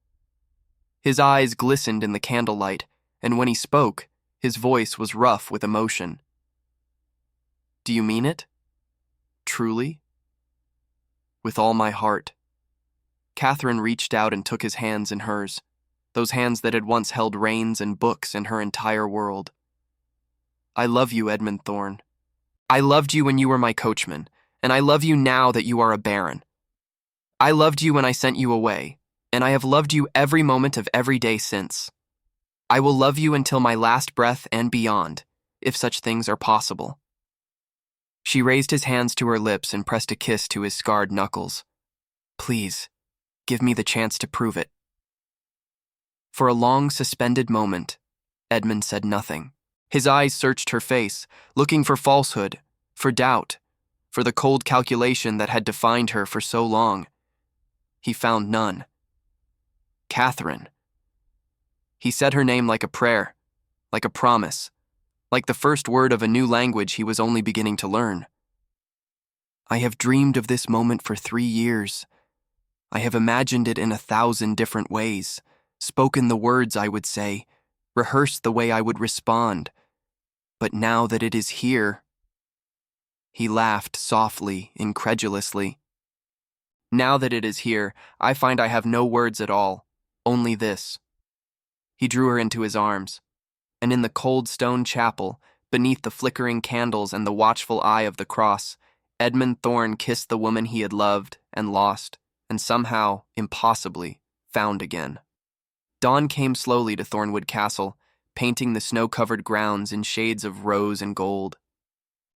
His eyes glistened in the candlelight, and when he spoke, his voice was rough with emotion. Do you mean it? Truly? With all my heart. Catherine reached out and took his hands in hers, those hands that had once held reins and books in her entire world. I love you, Edmund Thorne. I loved you when you were my coachman, and I love you now that you are a baron. I loved you when I sent you away, and I have loved you every moment of every day since. I will love you until my last breath and beyond, if such things are possible. She raised his hands to her lips and pressed a kiss to his scarred knuckles. Please, give me the chance to prove it. For a long, suspended moment, Edmund said nothing. His eyes searched her face, looking for falsehood, for doubt, for the cold calculation that had defined her for so long. He found none. Catherine. He said her name like a prayer, like a promise, like the first word of a new language he was only beginning to learn. I have dreamed of this moment for 3 years. I have imagined it in 1,000 different ways, spoken the words I would say, rehearsed the way I would respond. But now that it is here... He laughed softly, incredulously. Now that it is here, I find I have no words at all, only this. He drew her into his arms, and in the cold stone chapel, beneath the flickering candles and the watchful eye of the cross, Edmund Thorne kissed the woman he had loved and lost, and somehow, impossibly, found again. Dawn came slowly to Thornwood Castle, painting the snow-covered grounds in shades of rose and gold.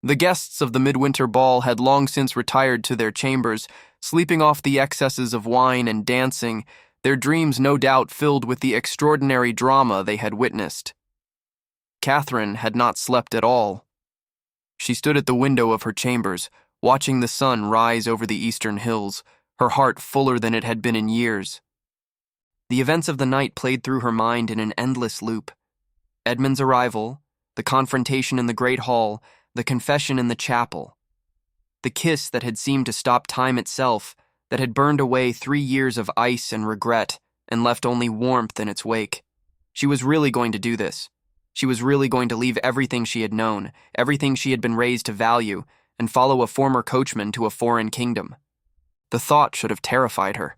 The guests of the midwinter ball had long since retired to their chambers, Sleeping off the excesses of wine and dancing, their dreams no doubt filled with the extraordinary drama they had witnessed. Catherine had not slept at all. She stood at the window of her chambers, watching the sun rise over the eastern hills, her heart fuller than it had been in years. The events of the night played through her mind in an endless loop. Edmund's arrival, the confrontation in the great hall, the confession in the chapel. The kiss that had seemed to stop time itself, that had burned away 3 years of ice and regret and left only warmth in its wake. She was really going to do this. She was really going to leave everything she had known, everything she had been raised to value, and follow a former coachman to a foreign kingdom. The thought should have terrified her.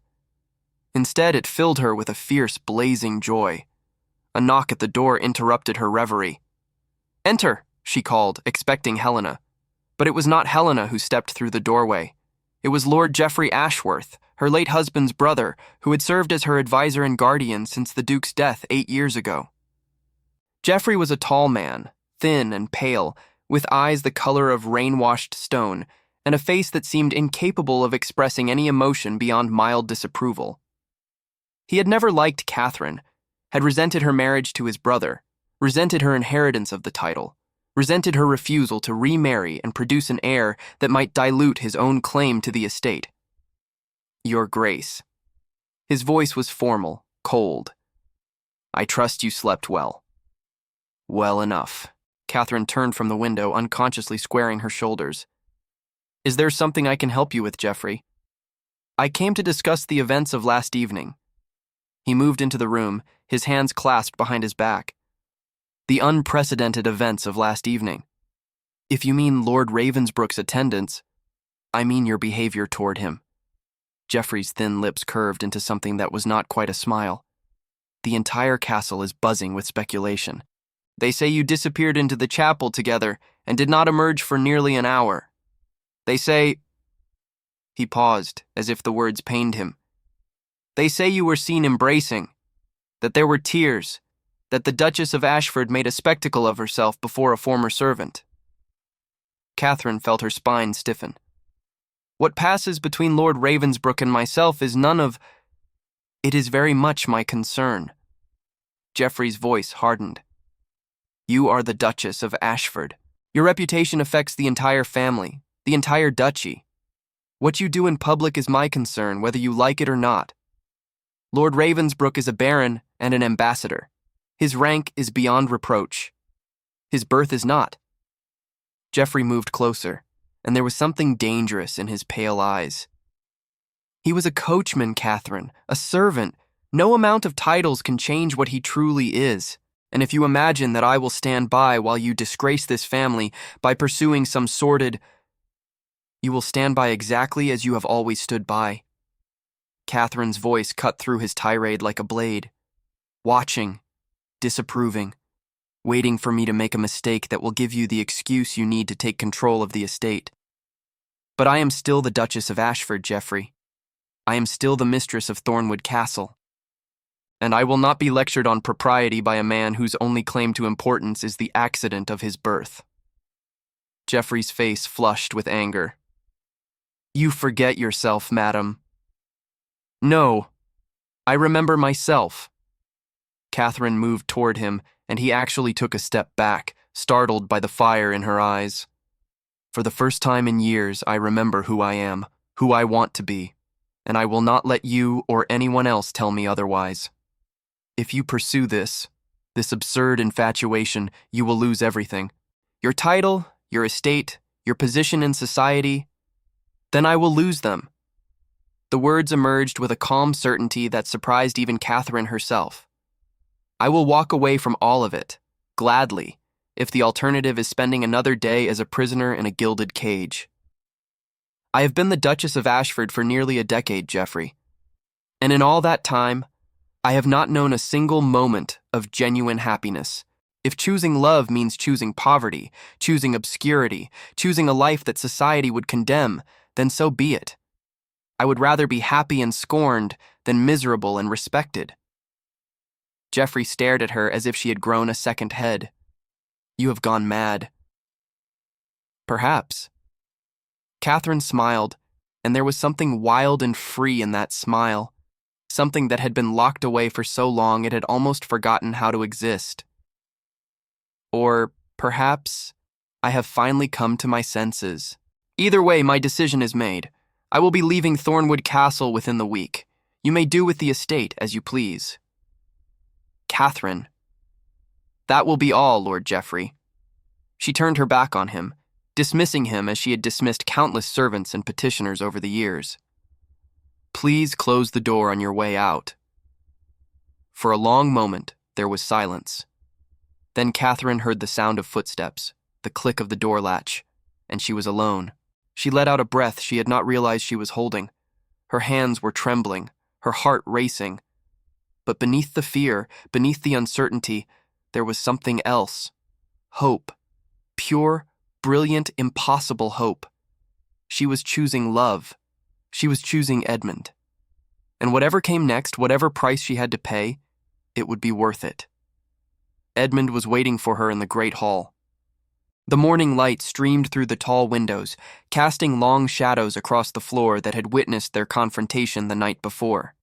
Instead, it filled her with a fierce, blazing joy. A knock at the door interrupted her reverie. "Enter," she called, expecting Helena. But it was not Helena who stepped through the doorway. It was Lord Geoffrey Ashworth, her late husband's brother, who had served as her advisor and guardian since the Duke's death 8 years ago. Geoffrey was a tall man, thin and pale, with eyes the color of rain-washed stone, and a face that seemed incapable of expressing any emotion beyond mild disapproval. He had never liked Catherine, had resented her marriage to his brother, resented her inheritance of the title, resented her refusal to remarry and produce an heir that might dilute his own claim to the estate. "Your Grace." His voice was formal, cold. "I trust you slept well." "Well enough." Catherine turned from the window, unconsciously squaring her shoulders. "Is there something I can help you with, Geoffrey?" "I came to discuss the events of last evening." He moved into the room, his hands clasped behind his back. "The unprecedented events of last evening. If you mean Lord Ravensbrook's attendance, I mean your behavior toward him." Geoffrey's thin lips curved into something that was not quite a smile. "The entire castle is buzzing with speculation. They say you disappeared into the chapel together and did not emerge for nearly an hour. They say—" He paused, as if the words pained him. "They say you were seen embracing, that there were tears, that the Duchess of Ashford made a spectacle of herself before a former servant." Catherine felt her spine stiffen. "What passes between Lord Ravensbrook and myself is none of— It is very much my concern." Geoffrey's voice hardened. "You are the Duchess of Ashford. Your reputation affects the entire family, the entire duchy. What you do in public is my concern, whether you like it or not. Lord Ravensbrook is a baron and an ambassador. His rank is beyond reproach. His birth is not." Geoffrey moved closer, and there was something dangerous in his pale eyes. "He was a coachman, Catherine, a servant. No amount of titles can change what he truly is. And if you imagine that I will stand by while you disgrace this family by pursuing some sordid— You will stand by exactly as you have always stood by." Catherine's voice cut through his tirade like a blade. "Watching, disapproving, waiting for me to make a mistake that will give you the excuse you need to take control of the estate. But I am still the Duchess of Ashford, Geoffrey. I am still the mistress of Thornwood Castle. And I will not be lectured on propriety by a man whose only claim to importance is the accident of his birth." Geoffrey's face flushed with anger. "You forget yourself, madam." "No, I remember myself." Catherine moved toward him, and he actually took a step back, startled by the fire in her eyes. "For the first time in years, I remember who I am, who I want to be, and I will not let you or anyone else tell me otherwise. If you pursue this absurd infatuation, you will lose everything. Your title, your estate, your position in society. Then I will lose them." The words emerged with a calm certainty that surprised even Catherine herself. "I will walk away from all of it, gladly, if the alternative is spending another day as a prisoner in a gilded cage. I have been the Duchess of Ashford for nearly a decade, Geoffrey, and in all that time, I have not known a single moment of genuine happiness. If choosing love means choosing poverty, choosing obscurity, choosing a life that society would condemn, then so be it. I would rather be happy and scorned than miserable and respected." Geoffrey stared at her as if she had grown a second head. "You have gone mad." "Perhaps." Catherine smiled, and there was something wild and free in that smile, something that had been locked away for so long it had almost forgotten how to exist. Or perhaps I have finally come to my senses. Either way, my decision is made. I will be leaving Thornwood Castle within the week. You may do with the estate as you please. Catherine. That will be all, Lord Geoffrey. She turned her back on him, dismissing him as she had dismissed countless servants and petitioners over the years. Please close the door on your way out. For a long moment, there was silence. Then Catherine heard the sound of footsteps, the click of the door latch, and she was alone. She let out a breath she had not realized she was holding. Her hands were trembling, her heart racing. But beneath the fear, beneath the uncertainty, there was something else. Hope. Pure, brilliant, impossible hope. She was choosing love. She was choosing Edmund. And whatever came next, whatever price she had to pay, it would be worth it. Edmund was waiting for her in the great hall. The morning light streamed through the tall windows, casting long shadows across the floor that had witnessed their confrontation the night before.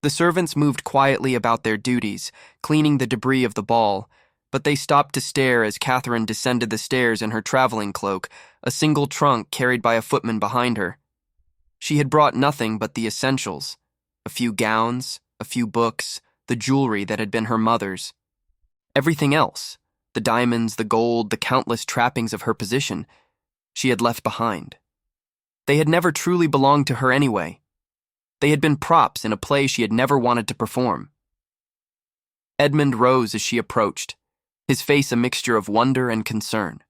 The servants moved quietly about their duties, cleaning the debris of the ball, but they stopped to stare as Catherine descended the stairs in her traveling cloak, a single trunk carried by a footman behind her. She had brought nothing but the essentials, a few gowns, a few books, the jewelry that had been her mother's. Everything else, the diamonds, the gold, the countless trappings of her position, she had left behind. They had never truly belonged to her anyway. They had been props in a play she had never wanted to perform. Edmund rose as she approached, his face a mixture of wonder and concern.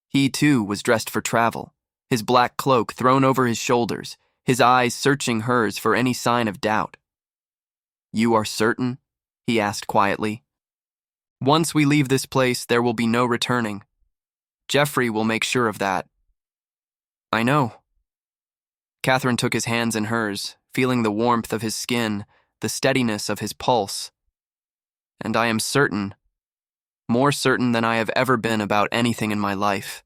He, too, was dressed for travel, his black cloak thrown over his shoulders, his eyes searching hers for any sign of doubt. "You are certain?" he asked quietly. "Once we leave this place, there will be no returning. Geoffrey will make sure of that." "I know." Catherine took his hands in hers, feeling the warmth of his skin, the steadiness of his pulse. "And I am certain, more certain than I have ever been about anything in my life."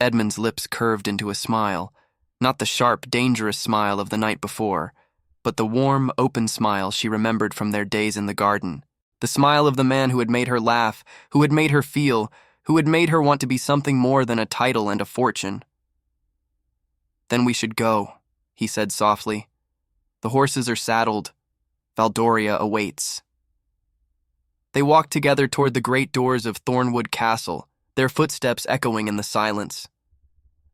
Edmund's lips curved into a smile, not the sharp, dangerous smile of the night before, but the warm, open smile she remembered from their days in the garden. The smile of the man who had made her laugh, who had made her feel, who had made her want to be something more than a title and a fortune. "Then we should go," he said softly. "The horses are saddled. Valdoria awaits." They walked together toward the great doors of Thornwood Castle, their footsteps echoing in the silence.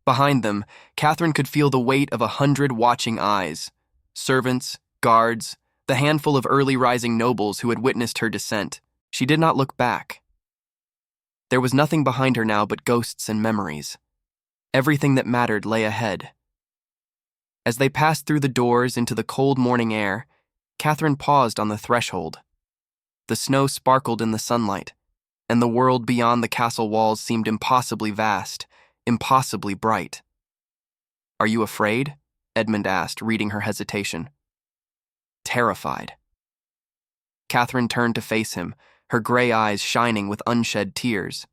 Behind them, Catherine could feel the weight of 100 watching eyes, servants, guards, the handful of early-rising nobles who had witnessed her descent. She did not look back. There was nothing behind her now but ghosts and memories. Everything that mattered lay ahead. As they passed through the doors into the cold morning air, Catherine paused on the threshold. The snow sparkled in the sunlight, and the world beyond the castle walls seemed impossibly vast, impossibly bright. "Are you afraid?" Edmund asked, reading her hesitation. "Terrified." Catherine turned to face him, her gray eyes shining with unshed tears,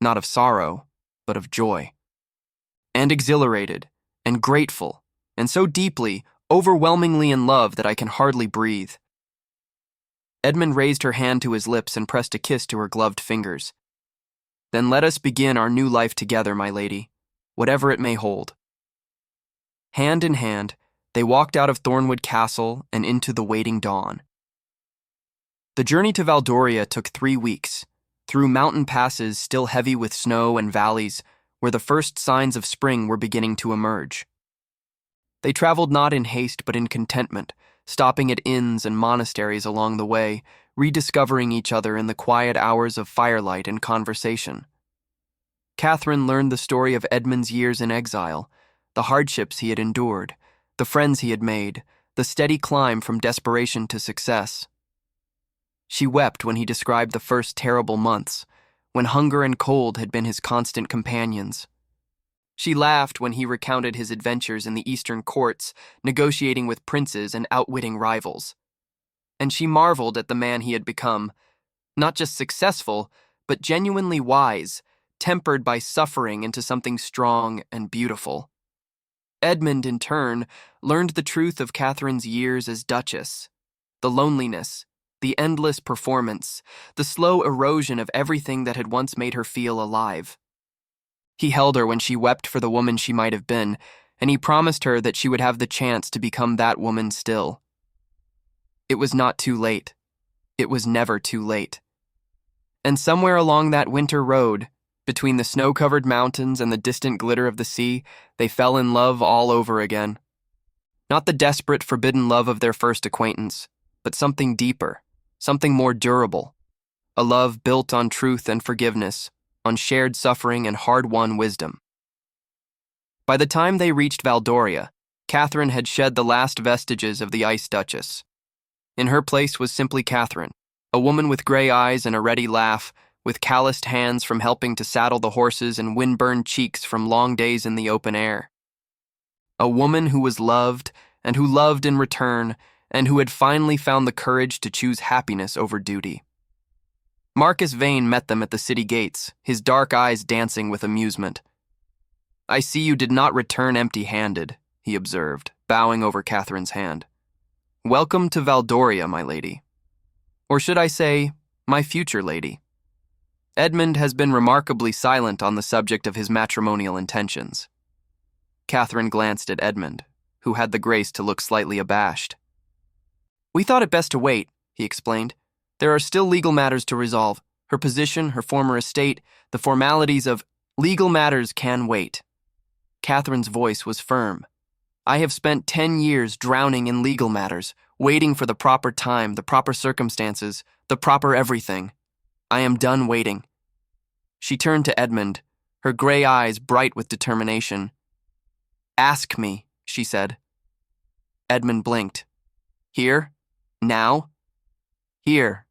not of sorrow, but of joy. "And exhilarated, and grateful, and so deeply, overwhelmingly in love that I can hardly breathe." Edmund raised her hand to his lips and pressed a kiss to her gloved fingers. "Then let us begin our new life together, my lady, whatever it may hold." Hand in hand, they walked out of Thornwood Castle and into the waiting dawn. The journey to Valdoria took 3 weeks, through mountain passes still heavy with snow and valleys where the first signs of spring were beginning to emerge. They traveled not in haste but in contentment, stopping at inns and monasteries along the way, rediscovering each other in the quiet hours of firelight and conversation. Catherine learned the story of Edmund's years in exile, the hardships he had endured, the friends he had made, the steady climb from desperation to success. She wept when he described the first terrible months, when hunger and cold had been his constant companions. She laughed when he recounted his adventures in the eastern courts, negotiating with princes and outwitting rivals. And she marveled at the man he had become, not just successful, but genuinely wise, tempered by suffering into something strong and beautiful. Edmund, in turn, learned the truth of Catherine's years as Duchess. The loneliness, the endless performance, the slow erosion of everything that had once made her feel alive. He held her when she wept for the woman she might have been, and he promised her that she would have the chance to become that woman still. It was not too late. It was never too late. And somewhere along that winter road, between the snow-covered mountains and the distant glitter of the sea, they fell in love all over again. Not the desperate, forbidden love of their first acquaintance, but something deeper, something more durable. A love built on truth and forgiveness, on shared suffering and hard-won wisdom. By the time they reached Valdoria, Catherine had shed the last vestiges of the Ice Duchess. In her place was simply Catherine, a woman with gray eyes and a ready laugh, with calloused hands from helping to saddle the horses and windburned cheeks from long days in the open air. A woman who was loved, and who loved in return, and who had finally found the courage to choose happiness over duty. Marcus Vane met them at the city gates, his dark eyes dancing with amusement. "I see you did not return empty-handed," he observed, bowing over Catherine's hand. "Welcome to Valdoria, my lady. Or should I say, my future lady." Edmund has been remarkably silent on the subject of his matrimonial intentions. Catherine glanced at Edmund, who had the grace to look slightly abashed. "We thought it best to wait," he explained. "There are still legal matters to resolve. Her position, her former estate, the formalities of legal matters can wait." Catherine's voice was firm. "I have spent 10 years drowning in legal matters, waiting for the proper time, the proper circumstances, the proper everything. I am done waiting." She turned to Edmund, her gray eyes bright with determination. "Ask me," she said. Edmund blinked. "Here? Now?" "Here.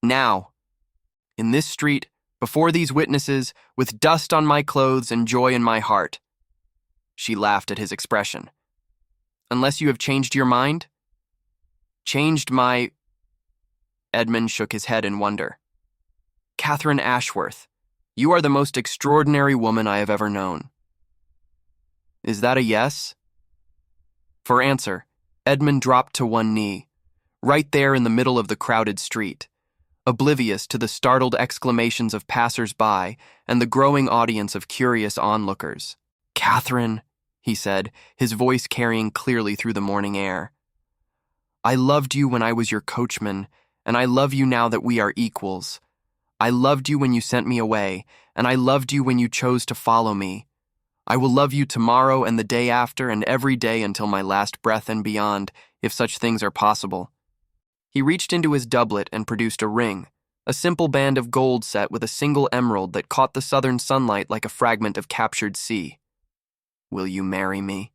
Now. In this street, before these witnesses, with dust on my clothes and joy in my heart." She laughed at his expression. "Unless you have changed your mind?" "Changed my—" Edmund shook his head in wonder. "Catherine Ashworth, you are the most extraordinary woman I have ever known." "Is that a yes?" For answer, Edmund dropped to one knee, right there in the middle of the crowded street, oblivious to the startled exclamations of passers-by and the growing audience of curious onlookers. "Catherine," he said, his voice carrying clearly through the morning air. "I loved you when I was your coachman, and I love you now that we are equals. I loved you when you sent me away, and I loved you when you chose to follow me. I will love you tomorrow and the day after and every day until my last breath and beyond, if such things are possible." He reached into his doublet and produced a ring, a simple band of gold set with a single emerald that caught the southern sunlight like a fragment of captured sea. "Will you marry me?"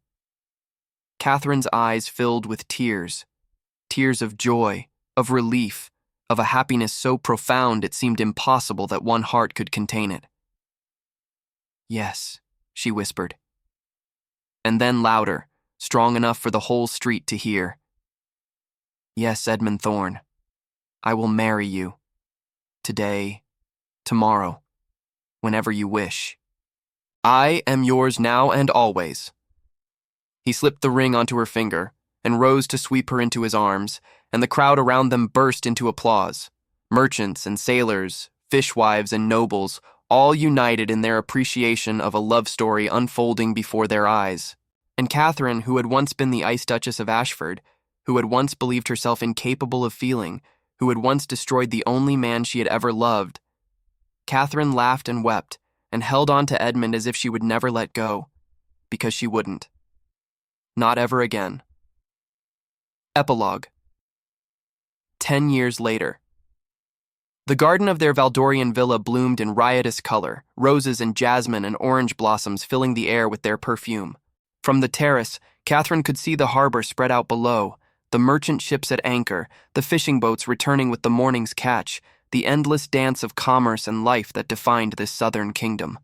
Catherine's eyes filled with tears, tears of joy, of relief, of a happiness so profound it seemed impossible that one heart could contain it. "Yes," she whispered. And then louder, strong enough for the whole street to hear. "Yes, Edmund Thorne, I will marry you. Today, tomorrow, whenever you wish. I am yours now and always." He slipped the ring onto her finger and rose to sweep her into his arms, and the crowd around them burst into applause. Merchants and sailors, fishwives and nobles, all united in their appreciation of a love story unfolding before their eyes. And Catherine, who had once been the Ice Duchess of Ashford, who had once believed herself incapable of feeling, who had once destroyed the only man she had ever loved. Catherine laughed and wept, and held on to Edmund as if she would never let go, because she wouldn't. Not ever again. Epilogue. 10 years later. The garden of their Valdorian villa bloomed in riotous color, roses and jasmine and orange blossoms filling the air with their perfume. From the terrace, Catherine could see the harbor spread out below, the merchant ships at anchor, the fishing boats returning with the morning's catch, the endless dance of commerce and life that defined this southern kingdom.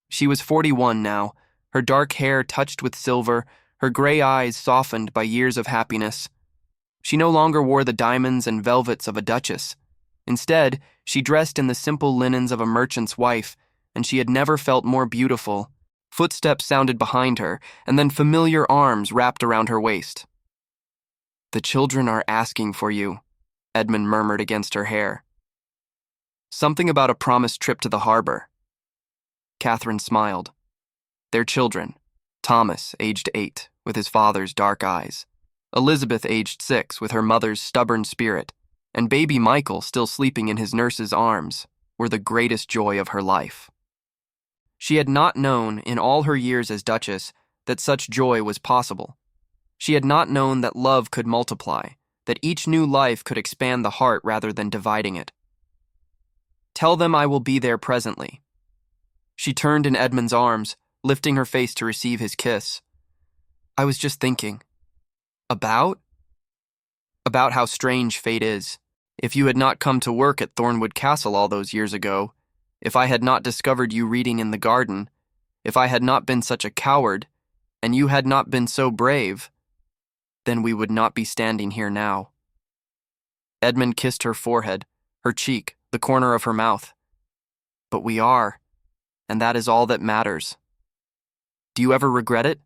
She was 41 now, her dark hair touched with silver, her gray eyes softened by years of happiness. She no longer wore the diamonds and velvets of a duchess. Instead, she dressed in the simple linens of a merchant's wife, and she had never felt more beautiful, Footsteps sounded behind her, and then familiar arms wrapped around her waist. "The children are asking for you," Edmund murmured against her hair. "Something about a promised trip to the harbor." Catherine smiled. Their children, Thomas, aged 8, with his father's dark eyes, Elizabeth, aged 6, with her mother's stubborn spirit, and baby Michael, still sleeping in his nurse's arms, were the greatest joy of her life. She had not known, in all her years as Duchess, that such joy was possible. She had not known that love could multiply, that each new life could expand the heart rather than dividing it. "Tell them I will be there presently." She turned in Edmund's arms, lifting her face to receive his kiss. "I was just thinking." About? About how strange fate is. If you had not come to work at Thornwood Castle all those years ago, if I had not discovered you reading in the garden, if I had not been such a coward, and you had not been so brave, then we would not be standing here now. Edmund kissed her forehead, her cheek, the corner of her mouth. But we are, and that is all that matters. "Do you ever regret it?"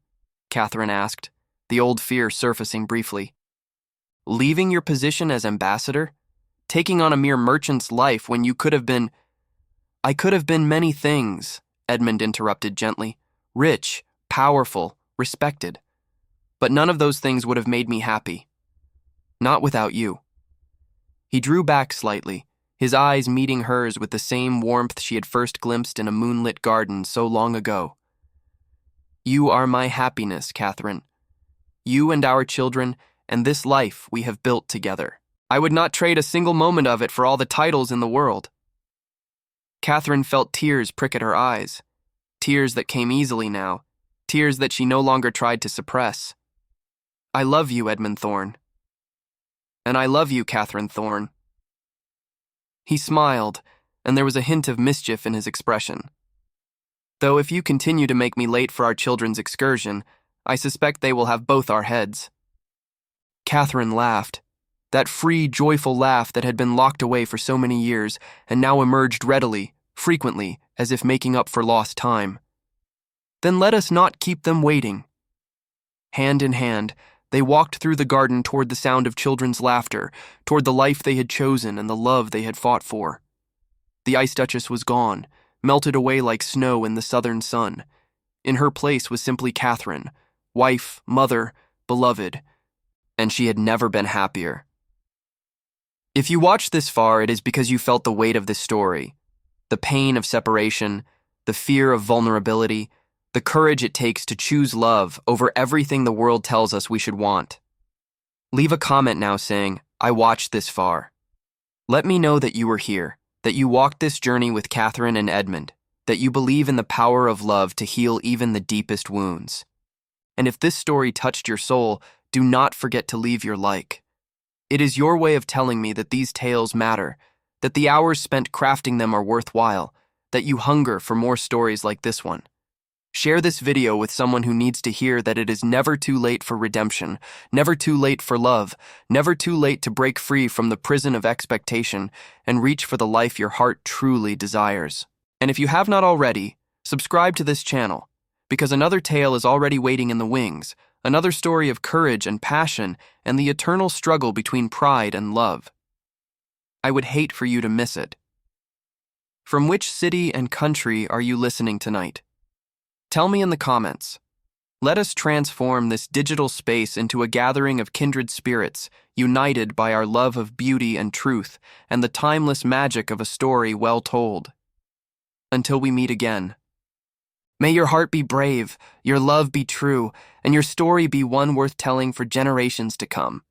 Catherine asked, the old fear surfacing briefly. "Leaving your position as ambassador? Taking on a mere merchant's life when you could have been—" "I could have been many things," Edmund interrupted gently. "Rich, powerful, respected. But none of those things would have made me happy. Not without you." He drew back slightly, his eyes meeting hers with the same warmth she had first glimpsed in a moonlit garden so long ago. "You are my happiness, Catherine. You and our children, and this life we have built together. I would not trade a single moment of it for all the titles in the world." Catherine felt tears prick at her eyes, tears that came easily now, tears that she no longer tried to suppress. "I love you, Edmund Thorne." "And I love you, Catherine Thorne." He smiled, and there was a hint of mischief in his expression. "Though if you continue to make me late for our children's excursion, I suspect they will have both our heads." Catherine laughed, that free, joyful laugh that had been locked away for so many years and now emerged readily, frequently, as if making up for lost time. "Then let us not keep them waiting." Hand in hand, they walked through the garden toward the sound of children's laughter, toward the life they had chosen and the love they had fought for. The Ice Duchess was gone, melted away like snow in the southern sun. In her place was simply Catherine, wife, mother, beloved, and she had never been happier. If you watched this far, it is because you felt the weight of this story, the pain of separation, the fear of vulnerability, the courage it takes to choose love over everything the world tells us we should want. Leave a comment now saying, "I watched this far." Let me know that you were here, that you walked this journey with Catherine and Edmund, that you believe in the power of love to heal even the deepest wounds. And if this story touched your soul, do not forget to leave your like. It is your way of telling me that these tales matter, that the hours spent crafting them are worthwhile, that you hunger for more stories like this one. Share this video with someone who needs to hear that it is never too late for redemption, never too late for love, never too late to break free from the prison of expectation and reach for the life your heart truly desires. And if you have not already, subscribe to this channel, because another tale is already waiting in the wings, another story of courage and passion and the eternal struggle between pride and love. I would hate for you to miss it. From which city and country are you listening tonight? Tell me in the comments. Let us transform this digital space into a gathering of kindred spirits, united by our love of beauty and truth and the timeless magic of a story well told. Until we meet again. May your heart be brave, your love be true, and your story be one worth telling for generations to come.